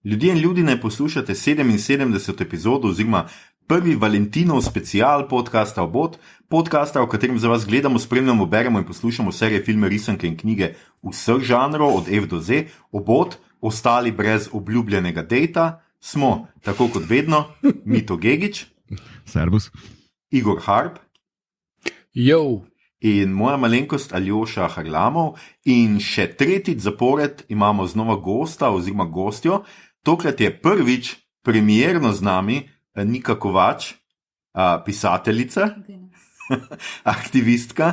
Ljudje in ljudine poslušate 77. epizodo oziroma prvi Valentinov special podcasta Obot, podcasta, v katerem za vas gledamo, spremljamo, beremo in poslušamo serije, filme, risanke in knjige vseh žanrov, od F do Z. Obot, ostali brez obljubljenega dejta, smo, tako kot vedno, Mito Gegić, Servus, Igor Harp, Jo. In moja malenkost Aljoša Harlamov. In še tretjič zapored imamo znova gosta oziroma gostjo. Tokrat je prvič premierno z nami Nika Kovač, pisateljica, aktivistka,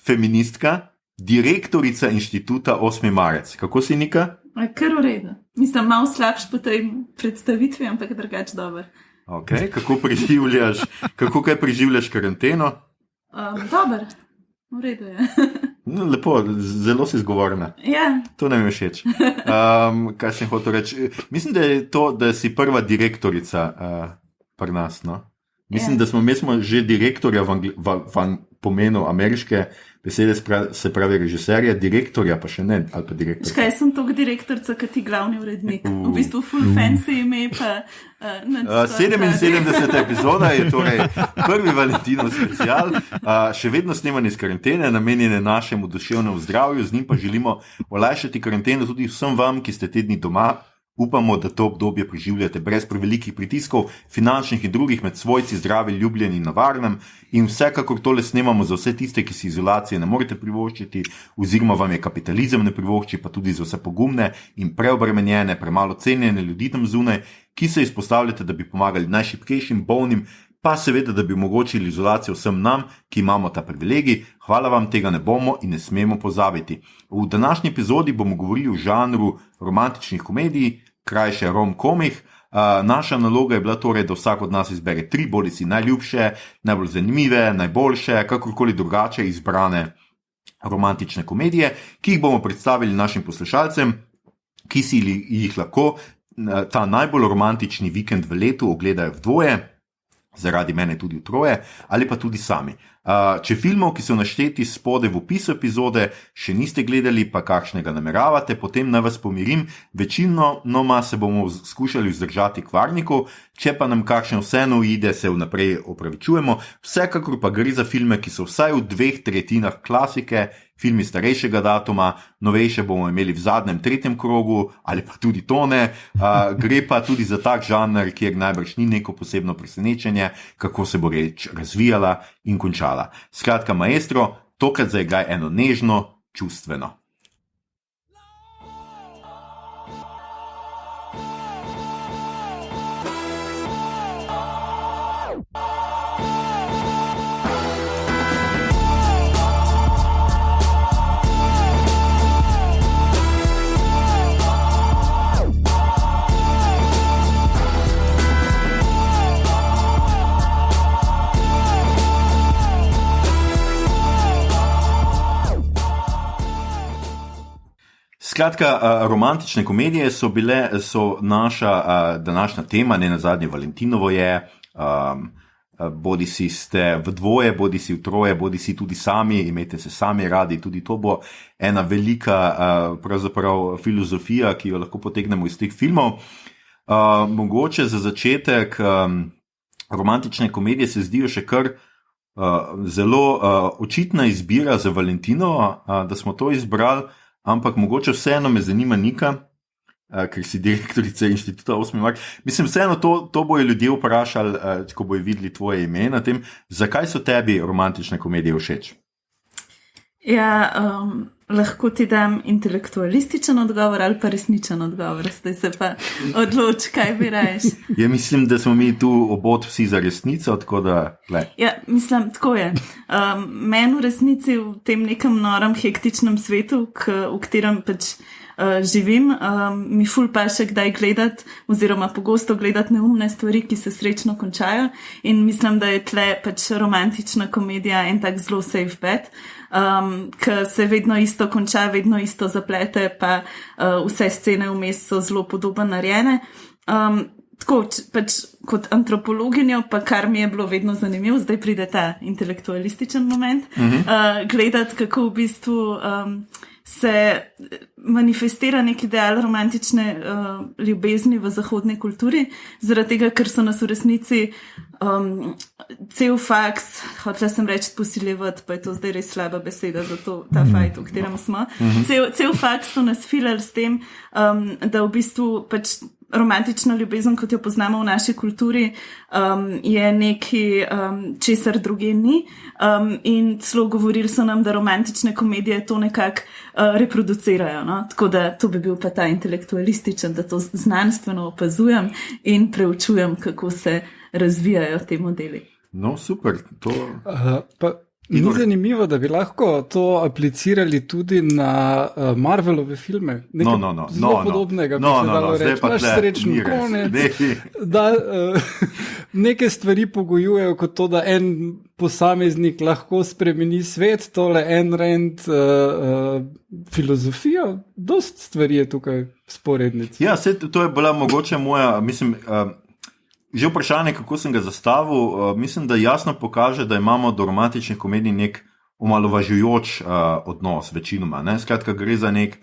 feministka, direktorica inštituta 8. marec. Kako si, Nika? Kar v redu. Mislim, malo slabš po tej predstavitvi, ampak drugače dober. Okay. Kako kaj preživljaš karanteno? Dober. V redu je. No, lepo, zelo si zgovorna. Ja. To nam je všeč. Kaj sem hotel reči? Mislim, da je to, da si prva direktorica pri nas. No? Mislim, da smo že direktorja v pomenu ameriške besede, se pravi režiserja, direktorja pa še ne. Ali pa direktorja. Škaj, sem toliko direktorica, kot ti glavni urednik. V bistvu full fancy ime pa... 77. epizoda je torej prvi Valentinov special, še vedno snemanje iz karantene, namenjene našemu duševnemu zdravju, z njim pa želimo olajšati karanteno tudi vsem vam, ki ste te dni doma. Upamo, da to obdobje preživljate brez prevelikih pritiskov, finančnih in drugih, med svojci, zdravi, ljubljeni in na varnem. In vsekakor tole snemamo za vse tiste, ki si izolacije ne morete privoščiti, oziroma vam je kapitalizem ne privošči, pa tudi za vse pogumne in preobremenjene, premalo cenjene ljudi tam zunaj, ki se izpostavljate, da bi pomagali najšibkejšim, bolnim, pa seveda, da bi omogočili izolacijo vsem nam, ki imamo ta privilegij. Hvala vam, tega ne bomo in ne smemo pozabiti. V današnji epizodi bomo govorili o žanru romantičnih komedij, krajše rom-komih. Naša naloga je bila torej, da vsak od nas izbere 3 bodisi najljubše, najbolj zanimive, najboljše, kakorkoli drugače izbrane romantične komedije, ki jih bomo predstavili našim poslušalcem, ki si jih lahko ta najbolj romantični vikend v letu ogledajo v dvoje, zaradi mene tudi v troje, ali pa tudi sami. Če filmov, ki so našteti spode v opisu epizode, še niste gledali, pa kakšnega nameravate, potem naj vas pomirim, večinoma se bomo skušali vzdržati kvarnikov, če pa nam kakšen vseeno uide, se vnaprej opravičujemo. Vsekakor pa gre za filme, ki so vsaj v 2/3 klasike, filmi starejšega datuma, novejše bomo imeli v zadnjem 3. krogu, ali pa tudi to ne. Gre pa tudi za tak žanr, kjer najbrž ni neko posebno presenečenje, kako se bo reč razvijala in končala. Skratka, maestro, tokrat zaigraj eno nežno, čustveno. Skratka, romantične komedije so naša današnja tema, ne nazadnje Valentinovo je, bodi si ste v dvoje, bodi si v troje, bodi si tudi sami, imejte se sami radi, tudi to bo ena velika pravzaprav filozofija, ki jo lahko potegnemo iz teh filmov. Mogoče za začetek romantične komedije se zdijo še kar zelo očitna izbira za Valentinovo, da smo to izbrali. Ampak mogoče vseeno me zanima, Nika, ker si direktorica inštituta 8. marec. Mislim, vseeno to bojo ljudje vprašali, ko bojo videli tvoje ime na tem. Zakaj so tebi romantične komedije všeč? Ja, lahko ti dam intelektualističen odgovor ali pa resničen odgovor. Zdaj se pa odloči, kaj bi raješ. Ja, mislim, da smo mi tu obot vsi za resnico, tako da... Ja, mislim, tako je. Meni v resnici v tem nekem norem, hektičnem svetu, v katerem pač živim, mi ful pa še kdaj gledati oziroma pogosto gledati neumne stvari, ki se srečno končajo, in mislim, da je tle pač romantična komedija en tak zelo safe bet, ki se vedno isto konča, vedno isto zaplete, pa vse scene vmes so zelo podobno narejene. Tako, pač kot antropologinjo, pa kar mi je bilo vedno zanimivo, zdaj pride ta intelektualističen moment, gledati, kako v bistvu se manifestira nek ideal romantične ljubezni v zahodni kulturi, zaradi tega, ker so nas v resnici cel faks, hotela sem reči posiljevati, pa je to zdaj res slaba beseda za ta fajt, v katerem smo. Cel faks so nas filali s tem, da v bistvu pač romantična ljubezen, kot jo poznamo v naši kulturi, je nekaj, česar druge ni. In celo govorili so nam, da romantične komedije to nekako reproducirajo. No? Tako da to bi bil pa ta intelektualističen, da to znanstveno opazujem in preučujem, kako se razvijajo te modeli. No, super. To... Ni zanimivo, da bi lahko to aplicirali tudi na Marvelove filme. Zelo podobnega, bi se dalo reči. Naš srečen konec. Da neke stvari pogojujejo kot to, da en posameznik lahko spremeni svet, tole en rend filozofijo. Dost stvari je tukaj sporednic. Ja, to je bila mogoče moja, mislim... Že vprašanje, kako sem ga zastavil, mislim, da jasno pokaže, da imamo do romantičnih komedij nek omalovažujoč odnos, večinoma. Ne? Skratka, gre za nek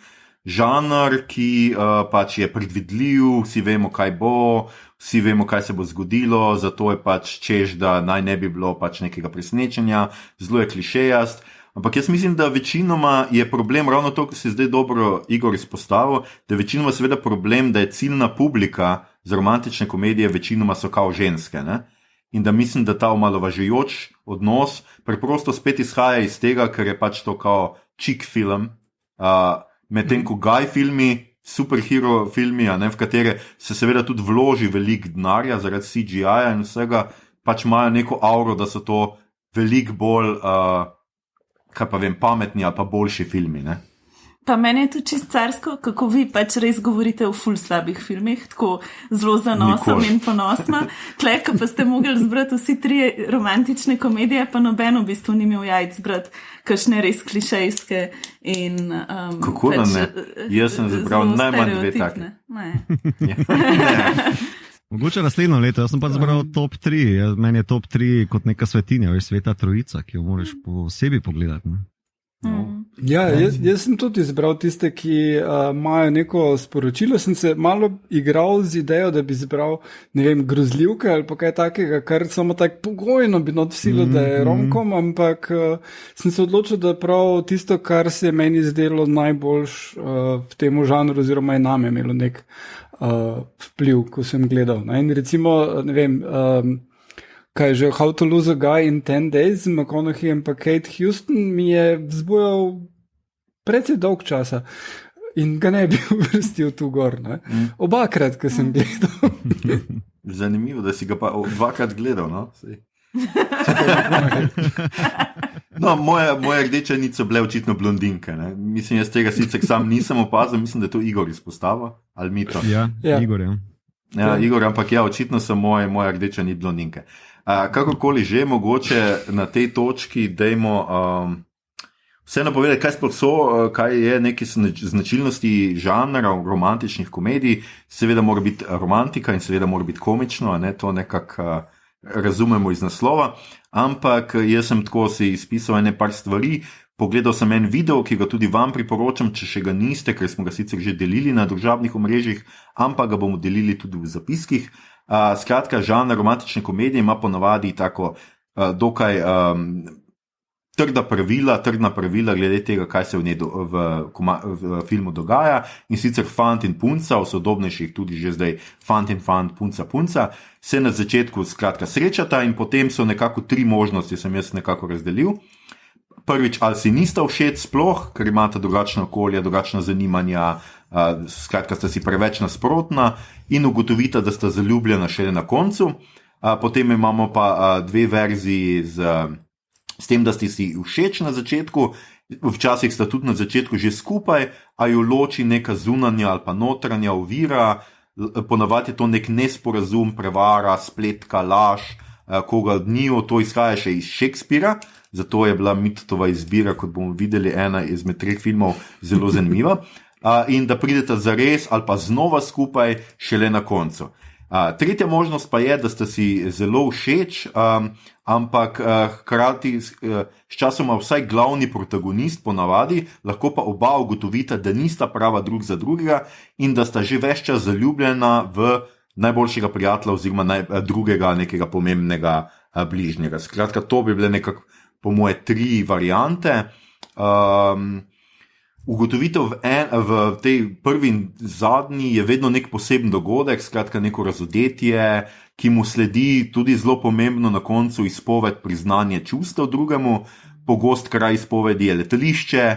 žanr, ki pač je predvidljiv, vsi vemo, kaj bo, vsi vemo, kaj se bo zgodilo, zato je pač češ, da naj ne bi bilo pač nekega presenečenja, zelo je klišejast. Ampak jaz mislim, da večinoma je problem, ravno to, ko si zdaj dobro Igor izpostavil, da je večinoma seveda problem, da je ciljna publika za romantične komedije večinoma so kao ženske. Ne? In da mislim, da ta omalovažujoč odnos preprosto spet izhaja iz tega, ker je pač to kao chick film, medtem ko guy filmi, superhero filmi, ne, v katere se seveda tudi vloži veliko denarja zaradi CGI-ja in vsega, pač imajo neko auro, da so to veliko bolj... kaj pa vem, pametni ali pa boljši filmi, ne? Pa meni je to čist carsko, kako vi pač res govorite o ful slabih filmih, tako zelo zanosom in ponosno. Tlej, ko pa ste mogli zbrati vsi 3 romantične komedije, pa noben v bistvu ni imel jajc zbrati kakšne res klišejske in... kako pač, da ne? Jaz sem zbral najmanj 2 take. Mogoče naslednjo leto, jaz sem pa zbral top 3, meni je top 3 kot neka svetinja, veš, Sveta Trojica, ki jo moraš posebej pogledati. Ne? Ja, jaz sem tudi izbral tiste, ki imajo neko sporočilo. Sem se malo igral z idejo, da bi izbral, ne vem, grozljivke ali pa kaj takega, kar samo tako pogojno bi not vsilo, da je romkom, ampak sem se odločil, da prav tisto, kar se je meni zdelo najboljš v temu žanru, oziroma je name imelo nek vpliv, ko sem gledal. In recimo, ne vem, kaj že, How to Lose a Guy in 10 Days, McConaughey in pa Kate Houston mi je vzbujal precej dolg časa in ga ne bi uvrstil tu gor. Ne? Obakrat, ko sem gledal. Zanimivo, da si ga pa 2krat gledal, no? No, moje rdeče nič so bile očitno blondinke. Ne? Mislim, jaz tega sicer sam nisem opazil, mislim, da je to Igor izpostavil, ali mi to? Ja. Igor, ja. Ja, Igor, ampak ja, očitno so moje rdeče nit blondinke. Kakorkoli že, mogoče na tej točki dajmo vseeno povedati, kaj sploh so, kaj je neke značilnosti žanra romantičnih komedij. Seveda mora biti romantika in seveda mora biti komično, ne? To nekako razumemo iz naslova, ampak jaz sem tako si izpisal ene par stvari. Pogledal sem en video, ki ga tudi vam priporočam, če še ga niste, ker smo ga sicer že delili na družabnih omrežjih, ampak ga bomo delili tudi v zapiskih. Skratka, žanr romantične komedije ima ponavadi tako dokaj trdna pravila glede tega, kaj se v filmu dogaja, in sicer fant in punca, v sodobnejših tudi že zdaj fant in fant, punca, se na začetku skratka srečata in potem so nekako 3 možnosti, sem jaz nekako razdelil. Prvič, ali si nista všeč sploh, ker imata drugačno okolje, drugačna zanimanja, skratka sta si preveč nasprotna in ugotovita, da sta zaljubljena šele na koncu. Potem imamo pa 2 verziji s tem, da ste si všeč na začetku, včasih sta tudi na začetku že skupaj, a jo loči neka zunanja ali pa notranja ovira, ponavadi je to nek nesporazum, prevara, spletka, laž, koga od njiju, to izhaja še iz Shakespearea. Zato je bila Mitova izbira, kot bomo videli, ena izmed 3 filmov zelo zanimiva. In da prideta zares ali pa znova skupaj šele na koncu. Tretja možnost pa je, da ste si zelo všeč, ampak hkrati s časoma vsaj glavni protagonist ponavadi, lahko pa oba ugotovita, da nista prava drug za drugega in da sta že ves čas zaljubljena v najboljšega prijatelja oziroma drugega nekega pomembnega bližnjega. Skratka, to bi bile nekako po moje 3 variante. Ugotovitev v tej prvi in zadnji je vedno nek poseben dogodek, skratka neko razodetje, ki mu sledi tudi zelo pomembno na koncu izpoved priznanje čustev drugemu, pogost kraj izpovedi je letališče,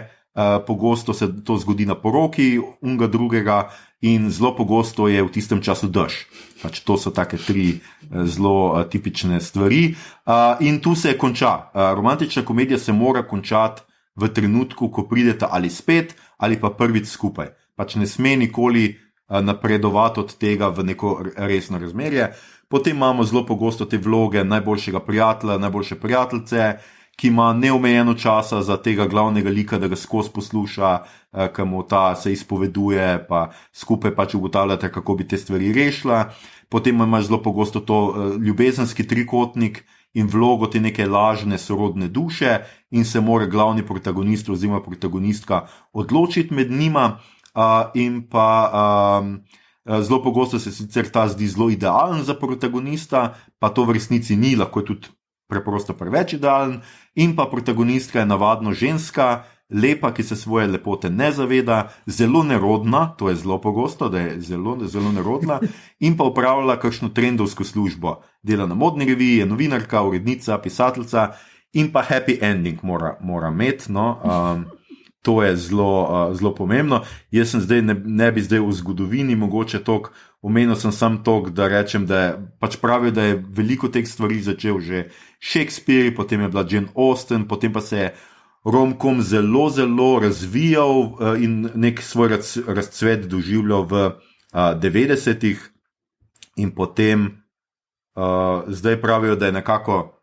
pogosto se to zgodi na poroki unga drugega in zelo pogosto je v tistem času dež. Pač to so take 3 zelo tipične stvari in tu se konča. Romantična komedija se mora končati v trenutku, ko pridete ali spet, ali pa prvič skupaj. Pač ne sme nikoli napredovati od tega v neko resno razmerje. Potem imamo zelo pogosto te vloge najboljšega prijatelja, najboljše prijateljice, ki ima neomejeno časa za tega glavnega lika, da ga skozi posluša, ki mu ta se izpoveduje, pa skupaj pač ugotavljate, kako bi te stvari rešila. Potem imaš zelo pogosto to ljubezenski trikotnik, in vlogo te neke lažne sorodne duše in se mora glavni protagonist oziroma protagonistka odločiti med njima in pa zelo pogosto se sicer ta zdi zelo idealen za protagonista, pa to v resnici ni, lahko je tudi preprosto preveč idealen in pa protagonistka je navadno ženska, lepa, ki se svoje lepote ne zaveda, zelo nerodna, to je zelo pogosto, da je zelo, zelo nerodna in pa upravlja kakšno trendovsko službo. Dela na modni reviji, je novinarka, urednica, pisateljica in pa happy ending mora imeti, no. To je zelo pomembno. Jaz sem zdaj, ne bi zdaj v zgodovini mogoče toliko, omenil sem sam toliko, da rečem, da je, pač pravijo, da je veliko teh stvari začel že Shakespeare, potem je bila Jane Austen, potem pa se je romkom zelo razvijal in nek svoj razcvet doživljal v 90-ih in potem zdaj pravijo, da je nekako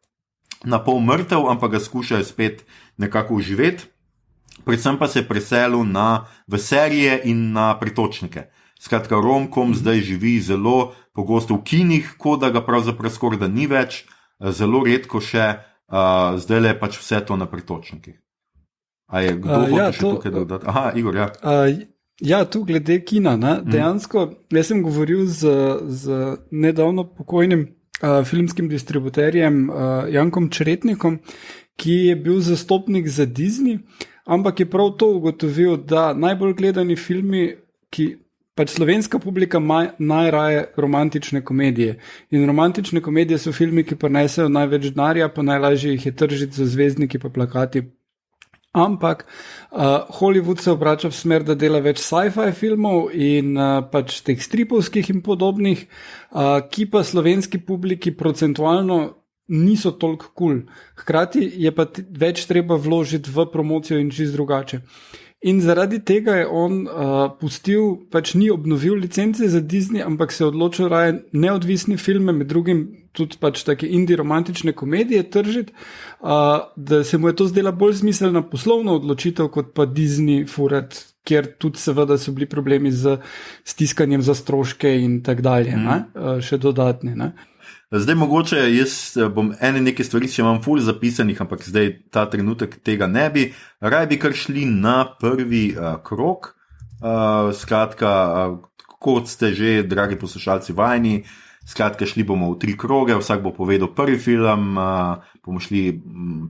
na pol mrtev, ampak ga skušajo spet nekako uživeti. Predvsem pa se je preselil v serije in na pretočnike. Skratka, romkom zdaj živi zelo pogosto v kinih, kot da ga pravzaprav skoraj da ni več, zelo redko še, zdaj le pač vse to na pretočnikih. A je kdo hoče še tukaj dodati? Aha, Igor, ja. Ja, tu glede kina, ne? Dejansko, jaz sem govoril z nedavno pokojnim filmskim distributerjem Jankom Čretnikom, ki je bil zastopnik za Disney, ampak je prav to ugotovil, da najbolj gledani filmi, ki pač slovenska publika ima najraje romantične komedije. In romantične komedije so filmi, ki prinesejo največ denarja, pa najlažje jih je tržiti z zvezdniki pa plakati. Ampak Hollywood se obrača v smer, da dela več sci-fi filmov in pač teh stripovskih in podobnih, ki pa slovenski publiki procentualno niso toliko cool. Hkrati je pa več treba vložiti v promocijo in čisto drugače. In zaradi tega je on pustil, pač ni obnovil licence za Disney, ampak se je odločil raje neodvisni filme, med drugim tudi pač take indie romantične komedije tržiti, da se mu je to zdela bolj smiselna poslovna odločitev, kot pa Disney furat, kjer tudi seveda so bili problemi z stiskanjem za stroške in tak dalje, še dodatne, ne. Zdaj mogoče jaz bom neke stvari, če imam ful zapisanih, ampak zdaj ta trenutek tega ne bi. Raj bi kar šli na prvi krog. Skratka, kot ste že, dragi poslušalci, vajeni, skratka, šli bomo v 3 kroge, vsak bo povedal prvi film, bomo šli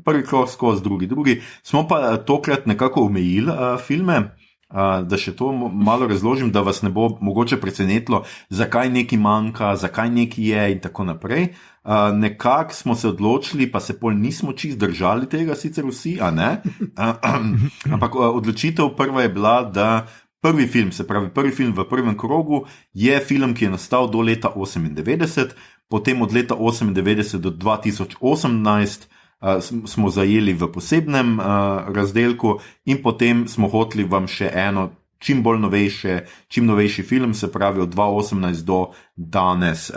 prvi krog skozi, drugi. Smo pa tokrat nekako omejili filme. Da še to malo razložim, da vas ne bo mogoče presenetilo, zakaj neki manjka, zakaj neki je in tako naprej. Nekako smo se odločili, pa se pol nismo čisto držali tega, sicer vsi, a ne? Ampak odločitev prva je bila, da prvi film, se pravi prvi film v prvem krogu, je film, ki je nastal do leta 1998, potem od leta 1998 do 2018 smo zajeli v posebnem razdelku in potem smo hoteli vam še eno čim novejši film, se pravi od 2018 do danes,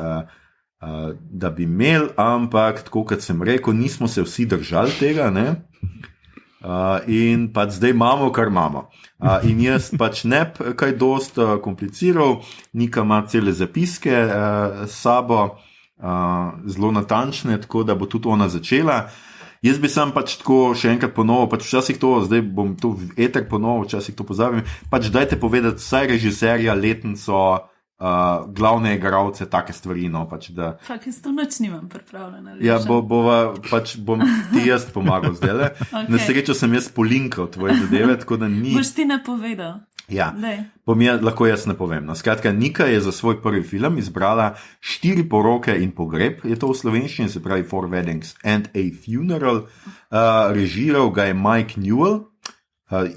da bi imeli, ampak tako kot sem rekel, nismo se vsi držali tega, ne? In pač zdaj imamo, kar imamo. In jaz pač ne kaj dost kompliciral, Nika ima cele zapiske s sabo, zelo natančne, tako da bo tudi ona začela. Jaz bi sam pač tako še enkrat ponovil, pač včasih to, zdaj bom to v eter ponovil, včasih to pozabim, pač dajte povedati vsaj režiserja, letnico, glavne igralce, take stvari, no, pač da. Fak, jaz to noč nimam pripravljena. Ja, pač bom ti jaz pomagal zdaj. Okay. Na srečo sem jaz polinkal tvoje zadeve, tako da ni. Boš ti napovedal. Ja, lahko jaz ne povem. No, skratka, Nika je za svoj prvi film izbrala 4 poroke in pogreb, je to v slovenščini, se pravi 4 Weddings and a Funeral. Režiral ga je Mike Newell.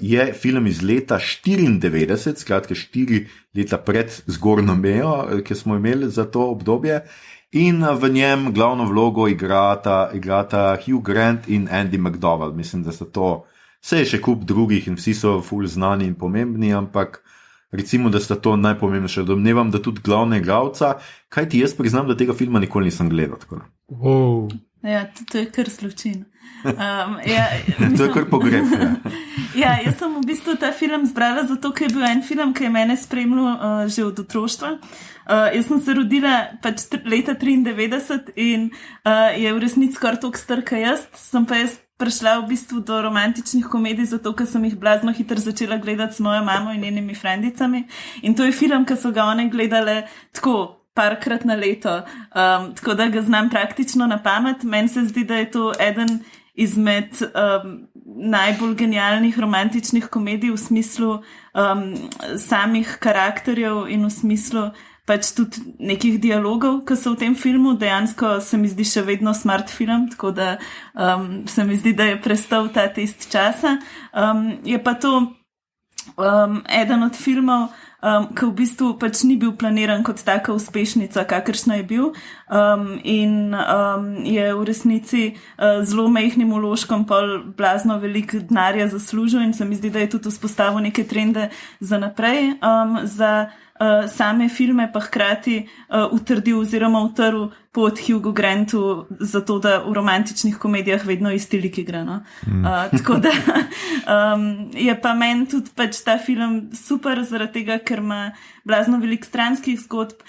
Je film iz leta 94, skratka 4 leta pred zgornjo mejo, ki smo imeli za to obdobje. In v njem glavno vlogo igrata Hugh Grant in Andy McDowell. Mislim, da so to. Vse je še kup drugih in vsi so ful znani in pomembni, ampak recimo, da sta to najpomembnejša. Domnevam, da tudi glavna igralca, kaj ti jaz priznam, da tega filma nikoli nisem gledal. Wow. Ja, to je kar slučajno. To je kar pogreb. Ja, jaz sem v bistvu ta film zbrala zato, ker je bil en film, ki je mene spremljal že od otroštva. Jaz sem se rodila pač leta 93 in je v resnici skoraj toliko star, kot jaz. Sem pa jaz prišla v bistvu do romantičnih komedij, zato ker sem jih blazno hitro začela gledati s mojo mamo in njenimi frendicami. In to je film, ki so ga one gledale tako parkrat na leto, tako da ga znam praktično na pamet. Meni se zdi, da je to eden izmed najbolj genialnih romantičnih komedij v smislu samih karakterjev in v smislu pač tudi nekih dialogov, ki so v tem filmu. Dejansko se mi zdi še vedno smart film, tako da se mi zdi, da je prestal ta test časa. Je pa to eden od filmov, ki v bistvu pač ni bil planiran kot taka uspešnica, kakršna je bil, in je v resnici zelo majhnim vložkom pol blazno veliko denarja zaslužil in se mi zdi, da je tudi vzpostavil neke trende za naprej, za same filme pa hkrati utrdil oziroma utrl pot Hughu Grantu za to, da v romantičnih komedijah vedno isti lik igra. No? Tako da je pa meni tudi pač ta film super zaradi tega, ker ima blazno veliko stranskih zgodb.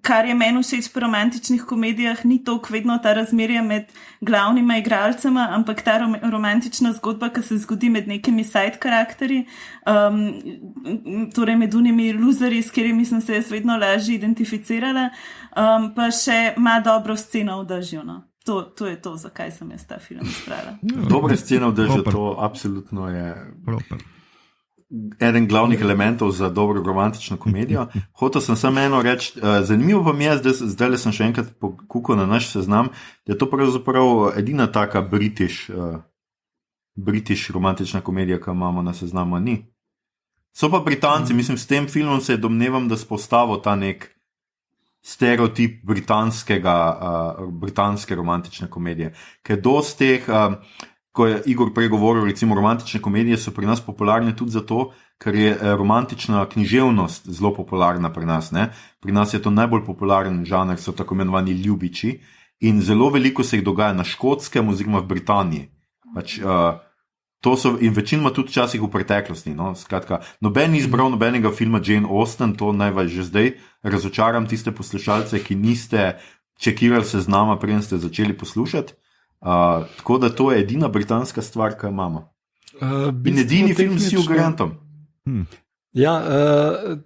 Kar je meni všeč pri romantičnih komedijah, ni toliko vedno ta razmerje med glavnima igralcema, ampak ta romantična zgodba, ki se zgodi med nekimi side karakterji, torej med unimi luzerji, s katerimi sem se jaz vedno lažje identificirala, pa še ima dobro sceno v dežju. No. To je to, zakaj sem jaz ta film izbrala. Dobra scena v dežju, to absolutno je eden glavnih elementov za dobro romantično komedijo. Hotel sem samo eno reči, zanimivo pa mi je, zdaj sem še enkrat pokukal na naš seznam, da je to pravzaprav edina taka British romantična komedija, ki imamo na seznamu, ni. So pa Britanci, mislim, s tem filmom se domnevam, da spostavil ta nek stereotip britanske romantične komedije, ker dosti teh ko je Igor prej govoril, recimo romantične komedije so pri nas popularne tudi zato, ker je romantična književnost zelo popularna pri nas. Ne? Pri nas je to najbolj popularen žanr, so tako imenovani ljubiči in zelo veliko se jih dogaja na Škotskem oziroma v Britaniji. Pač, to so in večinoma tudi včasih v preteklosti. No? Skratka, noben ni izbral nobenega filma Jane Austen, to naj vas že zdaj razočaram tiste poslušalce, ki niste čekirali seznama, preden ste začeli poslušati. Tako da to je edina britanska stvar, ki jo imamo. In edini film s Hugh Grantom. Ja,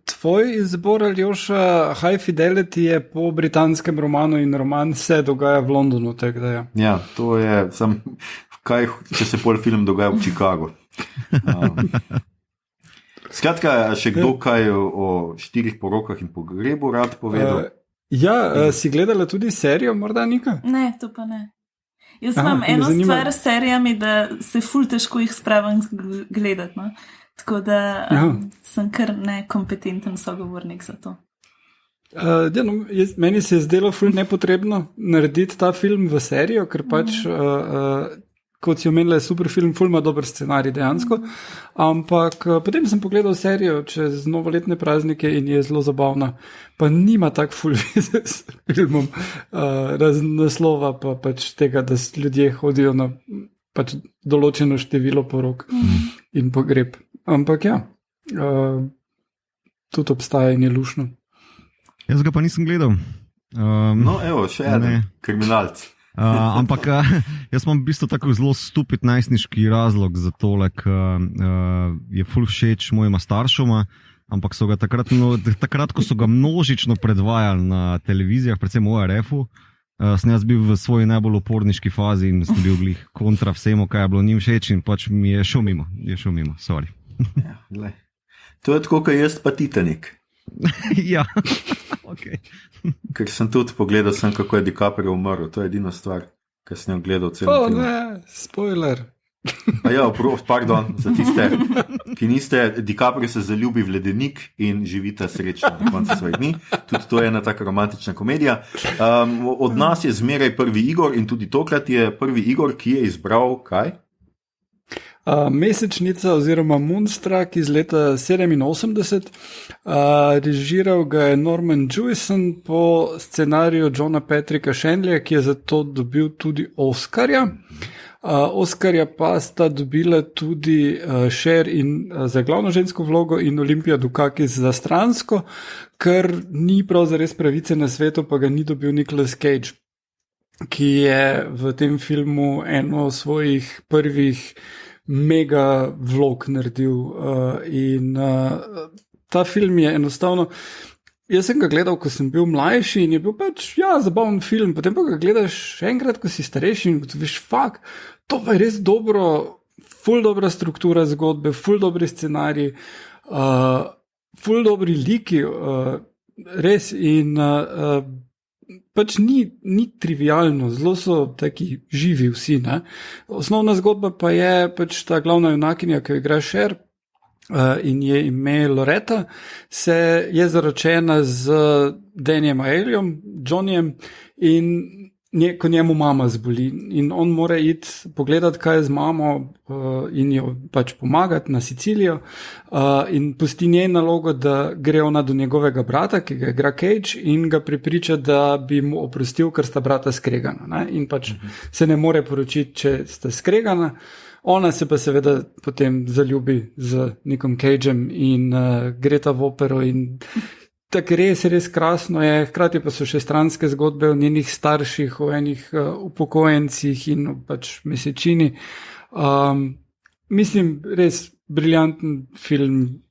tvoj izbor, Aljoša, High Fidelity je po britanskem romanu in roman se dogaja v Londonu. Ja, to je kaj, če se pol film dogaja v Chicagu. Skratka, še kdo kaj o 4 porokah in pogrebu rad povedal? Ja, si gledala tudi serijo, morda Nika? Ne, to pa ne. Jaz imam eno stvar s serijami, da se ful težko jih spravim gledati. No? Tako da sem kar nekompetenten sogovornik za to. Meni se je zdelo ful nepotrebno narediti ta film v serijo, ker pač, kot si omenila, je super film, ful ima dober scenarij dejansko, ampak potem sem pogledal serijo čez novoletne praznike in je zelo zabavna, pa nima tak ful veze s filmom, naslova pa pač tega, da ljudje hodijo na pač določeno število porok in pogreb. Ampak ja, tudi obstaja in je lušno. Jaz ga pa nisem gledal. No, evo, še en kriminalc. Ampak jaz imam v bistvu tako zelo stupid najstniški razlog za tole, ker je ful všeč mojima staršoma, ampak so ga takrat, ko so ga množično predvajali na televizijah, predvsem v ORF-u, sem jaz bil v svoji najbolj uporniški fazi in sem bil glih kontra vsemu, kaj je bilo njim všeč in pač mi je šel mimo, sorry. Ja, to je tako, kot jaz pa Titanic. Ja, ok. Ker sem tudi pogledal, kako je DiCaprio umrl. To je edina stvar, ki sem jo gledal celo. Ne, spoiler. Ja, pardon, za tiste, ki niste, DiCaprio se zaljubi v ledenik in živite srečno na koncu svojih dni. Tudi to je ena taka romantična komedija. Od nas je zmeraj prvi Igor in tudi tokrat je prvi Igor, ki je izbral kaj? Mesečnica oziroma Moonstruck iz leta 87. Režiral ga je Norman Jewison po scenariju Johna Patricka Shanleya, ki je za to dobil tudi Oscarja. Oscarja pa sta dobila tudi Cher za glavno žensko vlogo in Olympia Dukakis za stransko, ker ni prav zares pravice na svetu, pa ga ni dobil Nicolas Cage, ki je v tem filmu eno svojih prvih mega vlog naredil in ta film je enostavno, jaz sem ga gledal, ko sem bil mlajši in je bil pač, zabaven film, potem pa ga gledaš še enkrat, ko si starejši in veš, to pa je res dobro, ful dobra struktura zgodbe, ful dobri scenariji, ful dobri liki, res in pač ni trivialno, zelo so taki živi vsi, ne. Osnovna zgodba pa je pač ta glavna junakinja, ki jo igra Cher in je ime Loretta, je zaročena z Danijem Aelom, Johnnyjem in ko njemu mama zboli in on mora iti pogledati, kaj je z mamo in jo pač pomagati na Sicilijo in pusti njej nalogo, da gre ona do njegovega brata, ki ga igra Cage in ga prepriča, da bi mu oprostil, ker sta brata skregana, ne? In pač se ne more poročiti, če sta skregana. Ona se pa seveda potem zaljubi z nekom Cageem in gre ta v opero in tako res krasno je, hkrati pa so še stranske zgodbe o njenih starših, o enih upokojencih in pač mesečini. Mislim, res briljanten film.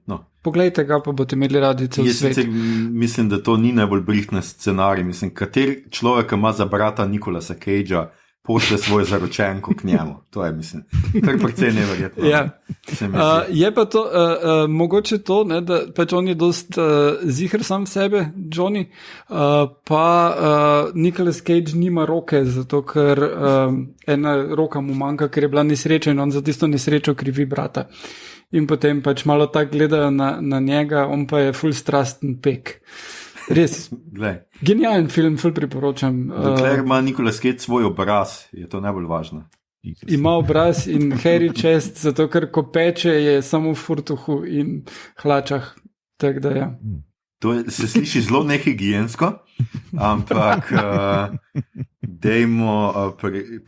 No. Poglejte ga, pa boste imeli radi cel svet. Mislim, da to ni najbolj brihtna scenarij. Mislim, kateri človek ima za brata Nicolasa Cagea, pošlje svojo zaročenko k njemu. To je, mislim, kar precej neverjetno. Ja. Je pa to, mogoče to, ne, da pač on je dost ziher sam sebe, Johnny, pa Nicolas Cage nima roke, zato ker ena roka mu manjka, ker je bila nesreča in on za tisto nesrečo krivi brata. In potem pač malo tako gledajo na njega, on pa je ful strasten pek. Res, genijalen film, ful priporočam. Dokler ima Nicolas Cage svoj obraz, je to najbolj važno. Ima obraz in hairy chest, zato ker ko peče je samo v furtuhu in hlačah. Tak da ja. To se sliši zelo nehigiensko, ampak dejmo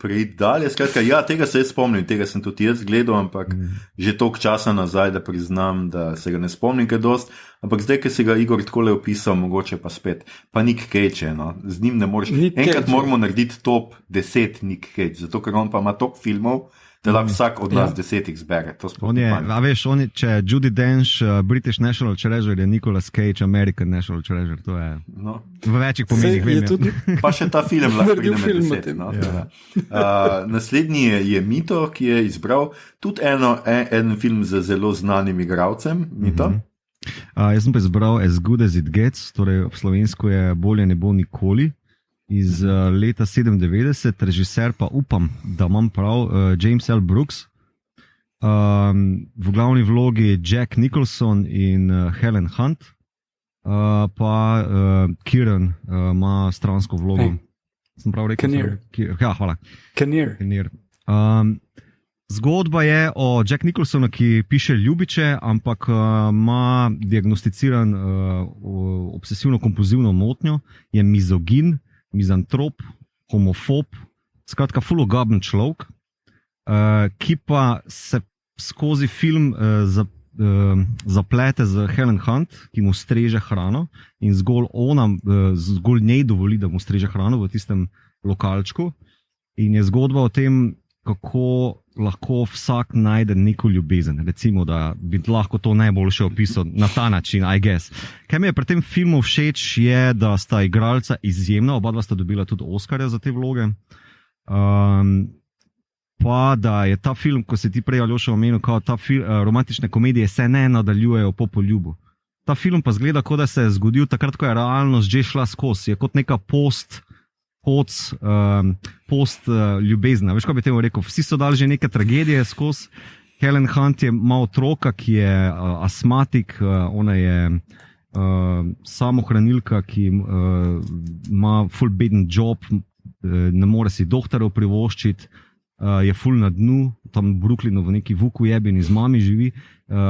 preiti dalje. Skratka, ja, tega se jaz spomnim, tega sem tudi jaz gledal, ampak že toliko časa nazaj, da priznam, da se ga ne spomnim kaj dost. Ampak zdaj, ki si ga Igor takole opisal, mogoče pa spet. Pa Nick Cage, no? Z njim ne moreš. Enkrat moramo narediti top 10 Nick Cage, zato ker on pa ima toliko filmov, da lahko vsak od nas 10 izbere. Če je Judi Dench British National Treasure, je Nicolas Cage American National Treasure. To je v večjih pomenih. Pa še ta film lahko pride med 10. No? Naslednji je Mito, ki je izbral tudi en film z zelo znanim igralcem. Mito. Jaz sem pa izbral As Good As It Gets, torej v slovensko je Bolje ne bo nikoli. Iz leta 97, režiser pa upam, da imam prav, James L. Brooks. V glavni vlogi Jack Nicholson in Helen Hunt, pa Kieran ima stransko vlogo. Sem prav rekel? Kinnear. Ja, hvala. Kinnear. Zgodba je o Jack Nicholsonu, ki piše ljubiče, ampak ima diagnosticiran obsesivno-kompulzivno motnjo, je mizogin, mizantrop, homofob, skratka fulogaben človek. ki pa se skozi film zaplete z Helen Hunt, ki mu streže hrano in zgolj njej dovoli, da mu streže hrano v tistem lokalčku. In je zgodba o tem, kako lahko vsak najde neko ljubezen. Recimo, da bi lahko to najboljše opisal na ta način, I guess. Kaj mi je pri tem filmu všeč, je, da sta igralca izjemna, oba dva sta dobila tudi Oskarja za te vloge. Pa da je ta film, ko si ti prej Aljoša omenil, kao ta romantične komedije se ne nadaljujejo po poljubu. Ta film pa zgleda, kot da se je zgodil takrat, ko je realnost že šla skozi. Je kot neka post ljubezna. Veš, kaj bi temu rekel? Vsi so dali že neke tragedije skozi. Helen Hunt je ima otroka, ki je astmatik, ona je samohranilka, ki ima full beden job, ne more si doktorov privoščiti, je full na dnu, tam v Brooklynu v neki vuku jebini z mami živi,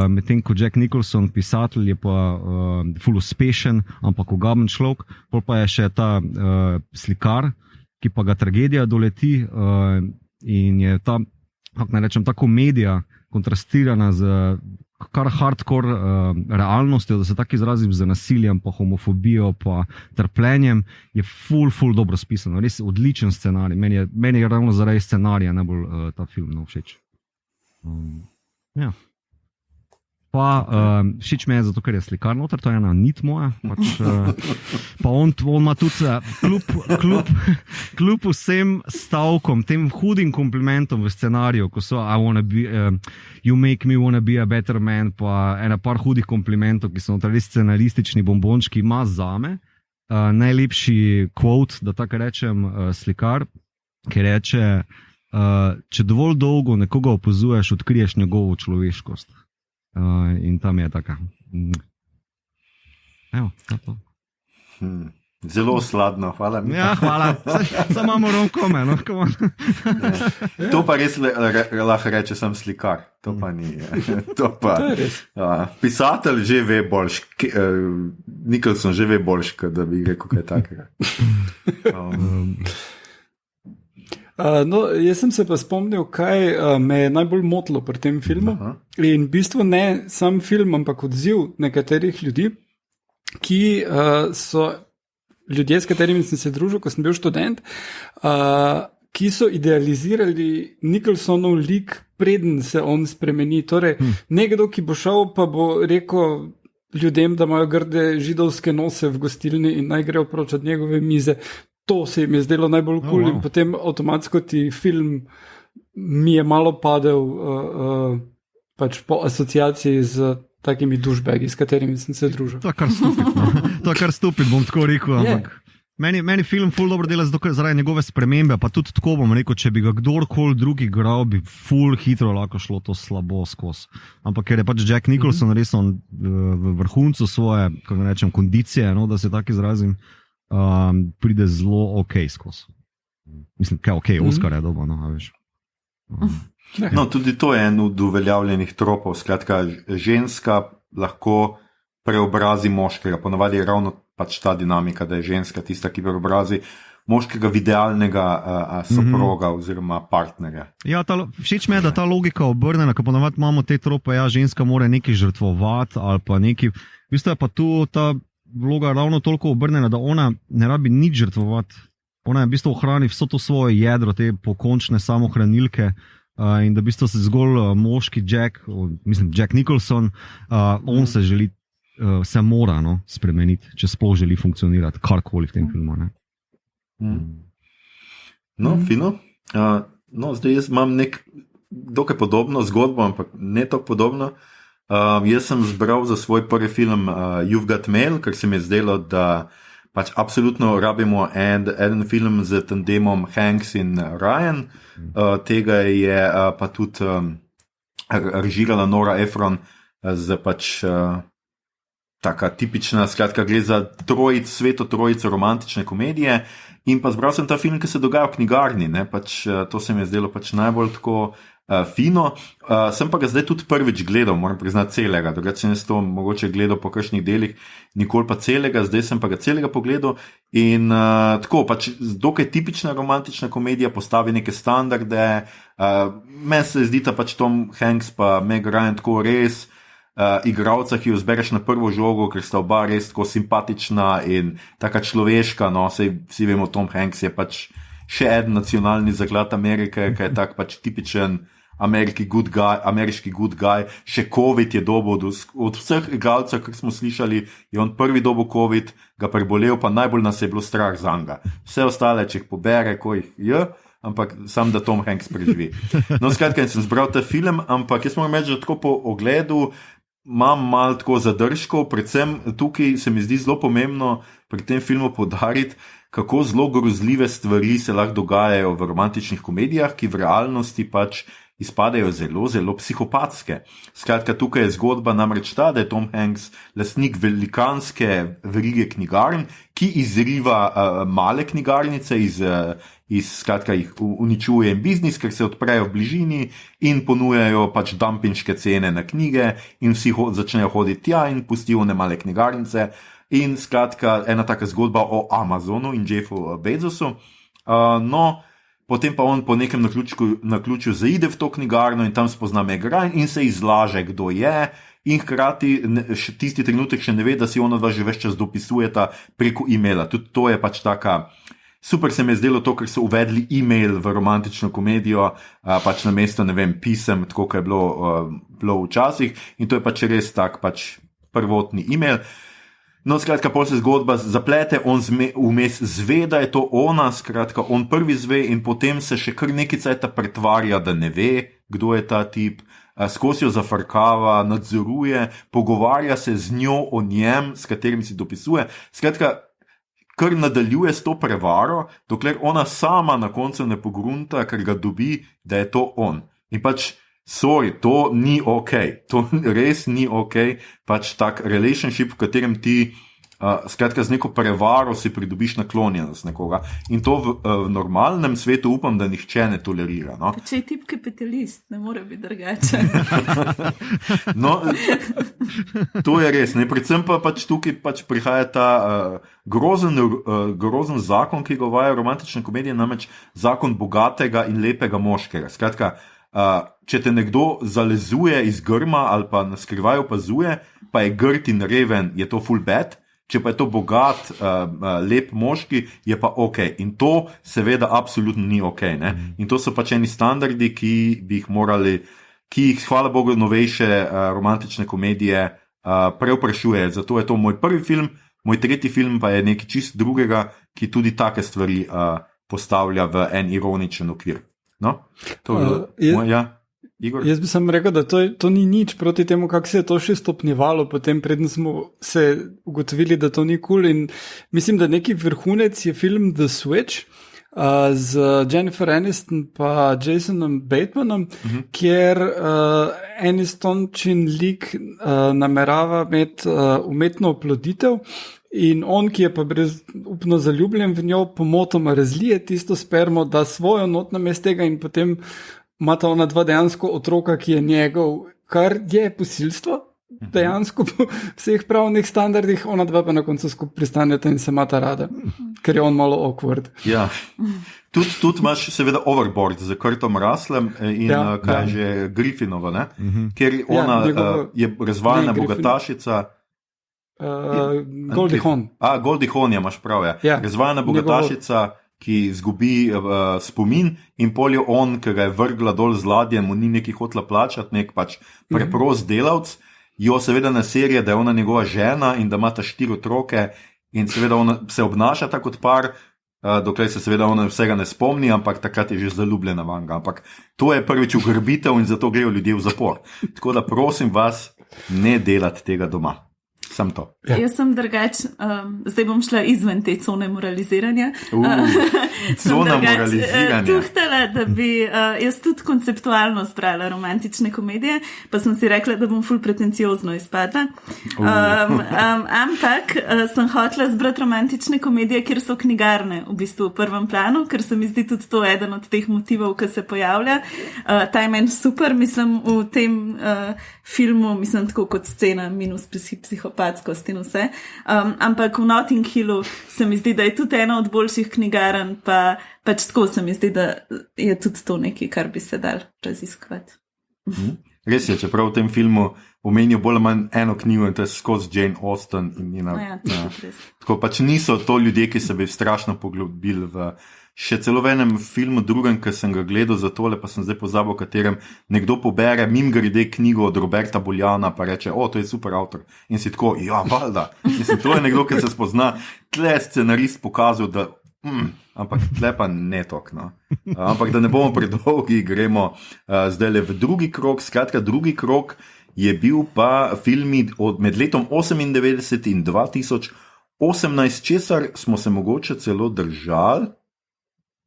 medtem ko Jack Nicholson, pisatelj, je pa full uspešen, ampak ugaben človek. Pol pa je še ta slikar, ki pa ga tragedija doleti in je ta, kako naj rečem, ta komedija kontrastirana z kar hardcore realnostjo, da se tako izrazim, z nasiljem, pa homofobijo, pa trpljenjem, je full dobro spisano. Res odličen scenarij. Meni je ravno zaradi scenarija najbolj ta film všeč. Ja. Pa všeč me je zato, ker je slikar noter, to je ena nit moja. Pa on ima tudi kljub vsem stavkom, tem hudim komplimentom v scenariju, ko so you make me wanna be a better man, pa ena par hudih komplimentov, ki so noter res scenaristični bombončki, ima zame najlepši quote, da tako rečem, slikar, ki reče, če dovolj dolgo nekoga opazuješ, odkriješ njegovo človeškost. In tam je taka. Evo, to. Zelo sladno, hvala mi. Ja, hvala. Samo imamo romkome, no, To pa res lahko reče, sem slikar. To pa ni. To pa pisatelj že ve boljš, Nicholson že ve boljš, da bi rekel kaj takega. No, jaz sem se pa spomnil, kaj me je najbolj motilo pri tem filmu. In v bistvu ne sam film, ampak odziv nekaterih ljudi, ki so ljudje, s katerimi sem se družil, ko sem bil študent, ki so idealizirali Nicholsonov lik, preden se on spremeni. Torej, nekdo, ki bo šel, pa bo rekel ljudem, da imajo grde židovske nose v gostilni in naj grejo proč od njegove mize. To se jim je zdelo najbolj cool in potem avtomatsko ti film mi je malo padel pač po asociaciji z takimi douchebagi, s katerimi sem se družil. To je kar stupid, no. To je kar stupid, bom tako rekel, ampak meni film ful dobro dela zaradi njegove spremembe, pa tudi tako bom rekel, če bi ga kdorkoli drugi igral, bi ful hitro lahko šlo to slabo skozi. Ampak ker je pač Jack Nicholson res on v vrhuncu svoje, kako rečem, kondicije, no, da se tako izrazim, pride zelo skozi. Mislim, kaj Oscar je dobro, no, veš. No, tudi to je en od uveljavljenih tropov. Skratka, ženska lahko preobrazi moškega. Ponavadi je ravno pač ta dinamika, da je ženska tista, ki preobrazi moškega v idealnega soproga oziroma partnerja. Ja, všeč mi je, da ta logika obrnena, ko ponavadi imamo te trope, ženska mora nekaj žrtvovati ali pa nekaj. V bistvu je pa tu ta vloga ravno toliko obrnjena, da ona ne rabi nič žrtvovati. Ona je v bistvu ohrani vso to svoje jedro, te pokončne samohranilke in da v bistvu se zgolj moški Jack Nicholson, on se želi, se mora spremeniti, če sploh želi funkcionirati, karkoli v tem filmu. Ne? No, fino. Zdaj jaz imam dokaj podobno zgodbo, ampak ne tako podobno. Jaz sem zbral za svoj prvi film You've Got Mail, ker se mi je zdelo, da pač absolutno rabimo en film z tandemom Hanks in Ryan. Tega je pa tudi režirala Nora Ephron z pač taka tipična, skratka gre za sveto trojico romantične komedije. In pa zbral sem ta film, ki se dogaja v knjigarni, ne? Pač, to se mi je zdelo pač najbolj tako fino. Sem pa ga zdaj tudi prvič gledal, moram priznati celega, drugače sem to mogoče gledal po kakšnih delih, nikoli pa celega, zdaj sem pa ga celega pogledal in tako, pač dokaj tipična romantična komedija, postavi neke standarde, meni se zdi, da pač Tom Hanks pa Meg Ryan tako res igralca, ki jo zbereš na prvo žogo, ker sta oba res tako simpatična in taka človeška, no, vsi vemo, Tom Hanks je pač še en nacionalni zaklad Amerike, ki je tak pač tipičen ameriški good guy, še COVID je dobo, od vseh igralcev, kar smo slišali, je on prvi dobo COVID, ga prebolel, pa najbolj nas je bilo strah zanga. Vse ostale, če jih pobere, ko jih je, ampak sam, da Tom Hanks preživi. No, skratka, sem zbral ta film, ampak jaz moram reči, da tako po ogledu imam malo tako zadržkov, predvsem tukaj se mi zdi zelo pomembno pri tem filmu poudariti, kako zelo grozljive stvari se lahko dogajajo v romantičnih komedijah, ki v realnosti pač izpadajo zelo, zelo psihopatske. Skratka, tukaj je zgodba namreč ta, da je Tom Hanks lastnik velikanske verige knjigarn, ki izriva male knjigarnice skratka jih uničuje in biznis, ker se odprejo v bližini in ponujajo pač dumpinške cene na knjige in vsi začnejo hoditi tja in pustijo one male knjigarnice. In skratka, ena taka zgodba o Amazonu in Jeffu Bezosu. Potem pa on po nekem naključju zaide v to knjigarno in tam spozna Meg Ryan in se izlaže, kdo je, in hkrati tisti trenutek še ne ve, da si onadva že ves čas dopisujeta preko e-maila. Tudi to je pač taka, super se mi je zdelo to, ker so uvedli e-mail v romantično komedijo, pač namesto, ne vem, pisem, tako kot je bilo včasih, in to je pač res tak pač prvotni e-mail. No, skratka, pol se zgodba zaplete, on vmes zve, da je to ona, skratka, on prvi zve in potem se še kar nekaj cajta pretvarja, da ne ve, kdo je ta tip, skozi jo zafrkava, nadzoruje, pogovarja se z njo o njem, s katerim si dopisuje. Skratka, kar nadaljuje s to prevaro, dokler ona sama na koncu ne pogrunta, ker ga dobi, da je to on. In pač, sorry, to ni okej. To res ni okej, pač tak relationship, v katerem ti skratka z neko prevaro si pridobiš naklonjenost nekoga. In to v normalnem svetu upam, da nihče ne tolerira. No? Če je tip kapitalist, ne more biti drugače. No, to je res. Ne? Predvsem pa pač tukaj pač prihaja ta grozen zakon, ki ga uvaja romantična komedija, namreč zakon bogatega in lepega moškega. Skratka, če te nekdo zalezuje iz grma ali pa na skrivaj opazuje, pa je grd in reven, je to full bad, če pa je to bogat, lep moški, je pa ok. In to seveda absolutno ni ok. Ne? In to so pač eni standardi, ki jih, hvala Bogu, novejše romantične komedije preoprašuje. Zato je to moj prvi film, moj tretji film pa je nekaj čist drugega, ki tudi take stvari postavlja v en ironičen okvir. No, to je Igor? Jaz bi sam rekel, da to ni nič proti temu, kako se je to še stopnjevalo, potem predtem smo se ugotovili, da to ni cool. In mislim, da neki vrhunec je film The Switch z Jennifer Aniston pa Jasonom Batemanom, kjer Anistončin lik namerava imeti umetno oploditev. In on, ki je pa brezupno zaljubljen v njo, pomotoma razlije tisto spermo, da svojo not namesto tega in potem imata ona dva dejansko otroka, ki je njegov, kar je posilstvo, dejansko po vseh pravnih standardih, ona dva pa na koncu skupaj pristaneta in se imata rada, ker je on malo awkward. Ja. Tudi imaš seveda Overboard z Kurtom Russlom in kaj že Griffinova, ne? Ker ona je razvaljena bogatašica. Goldie Hawn. Goldie Hawn, imaš prav, ja. Razvaljena bogatašica, ki izgubi spomin in pol je on, ki ga je vrgla dol z ladje, mu ni neki hotla plačati, nek pač preprost delavc, jo seveda na serije, da je ona njegova žena in da imata 4 otroke in seveda ona se obnaša tako kot par, dokler se seveda ona vsega ne spomni, ampak takrat je že zaljubljena vanga. Ampak to je prvič ugrabitev in zato grejo ljudje v zapor. Tako da prosim vas, ne delati tega doma. Sam to. Ja. Jaz sem drugač, zdaj bom šla izven te cone moraliziranja. Cona moraliziranja. Tuhtala, da bi jaz tudi konceptualno zbrala romantične komedije, pa sem si rekla, da bom ful pretenciozno izpadla. Ampak sem hotela zbrati romantične komedije, kjer so knjigarne v bistvu v prvem planu, ker se mi zdi tudi to eden od teh motivov, ki se pojavlja. Ta je meni super, mislim, v tem filmu, mislim, tako kot scena minus psihopatskost in vse. Ampak v Notting Hillu se mi zdi, da je tudi ena od boljših knjigarn, pa pač tako se mi zdi, da je tudi to nekaj, kar bi se dal raziskovati. Res je, čeprav v tem filmu omenijo bolj ali manj eno knjigo in to je skozi Jane Austen in njena. Tako pač niso to ljudje, ki se bi strašno poglobili v še celo v enem filmu drugem, ki sem ga gledal za tole, pa sem zdaj pozabil, v katerem nekdo pobere mimogrede knjigo od Roberta Boljana, pa reče, to je super avtor. In si tako, ja, valjda. Mislim, to je nekdo, ki se spozna. Tle je scenarist pokazal, da ampak tle pa ne tok, no. Ampak da ne bomo predolgi, gremo zdaj le v drugi krog. Skratka, drugi krog je bil pa filmi med letom 98 in 2018, česar smo se mogoče celo držali.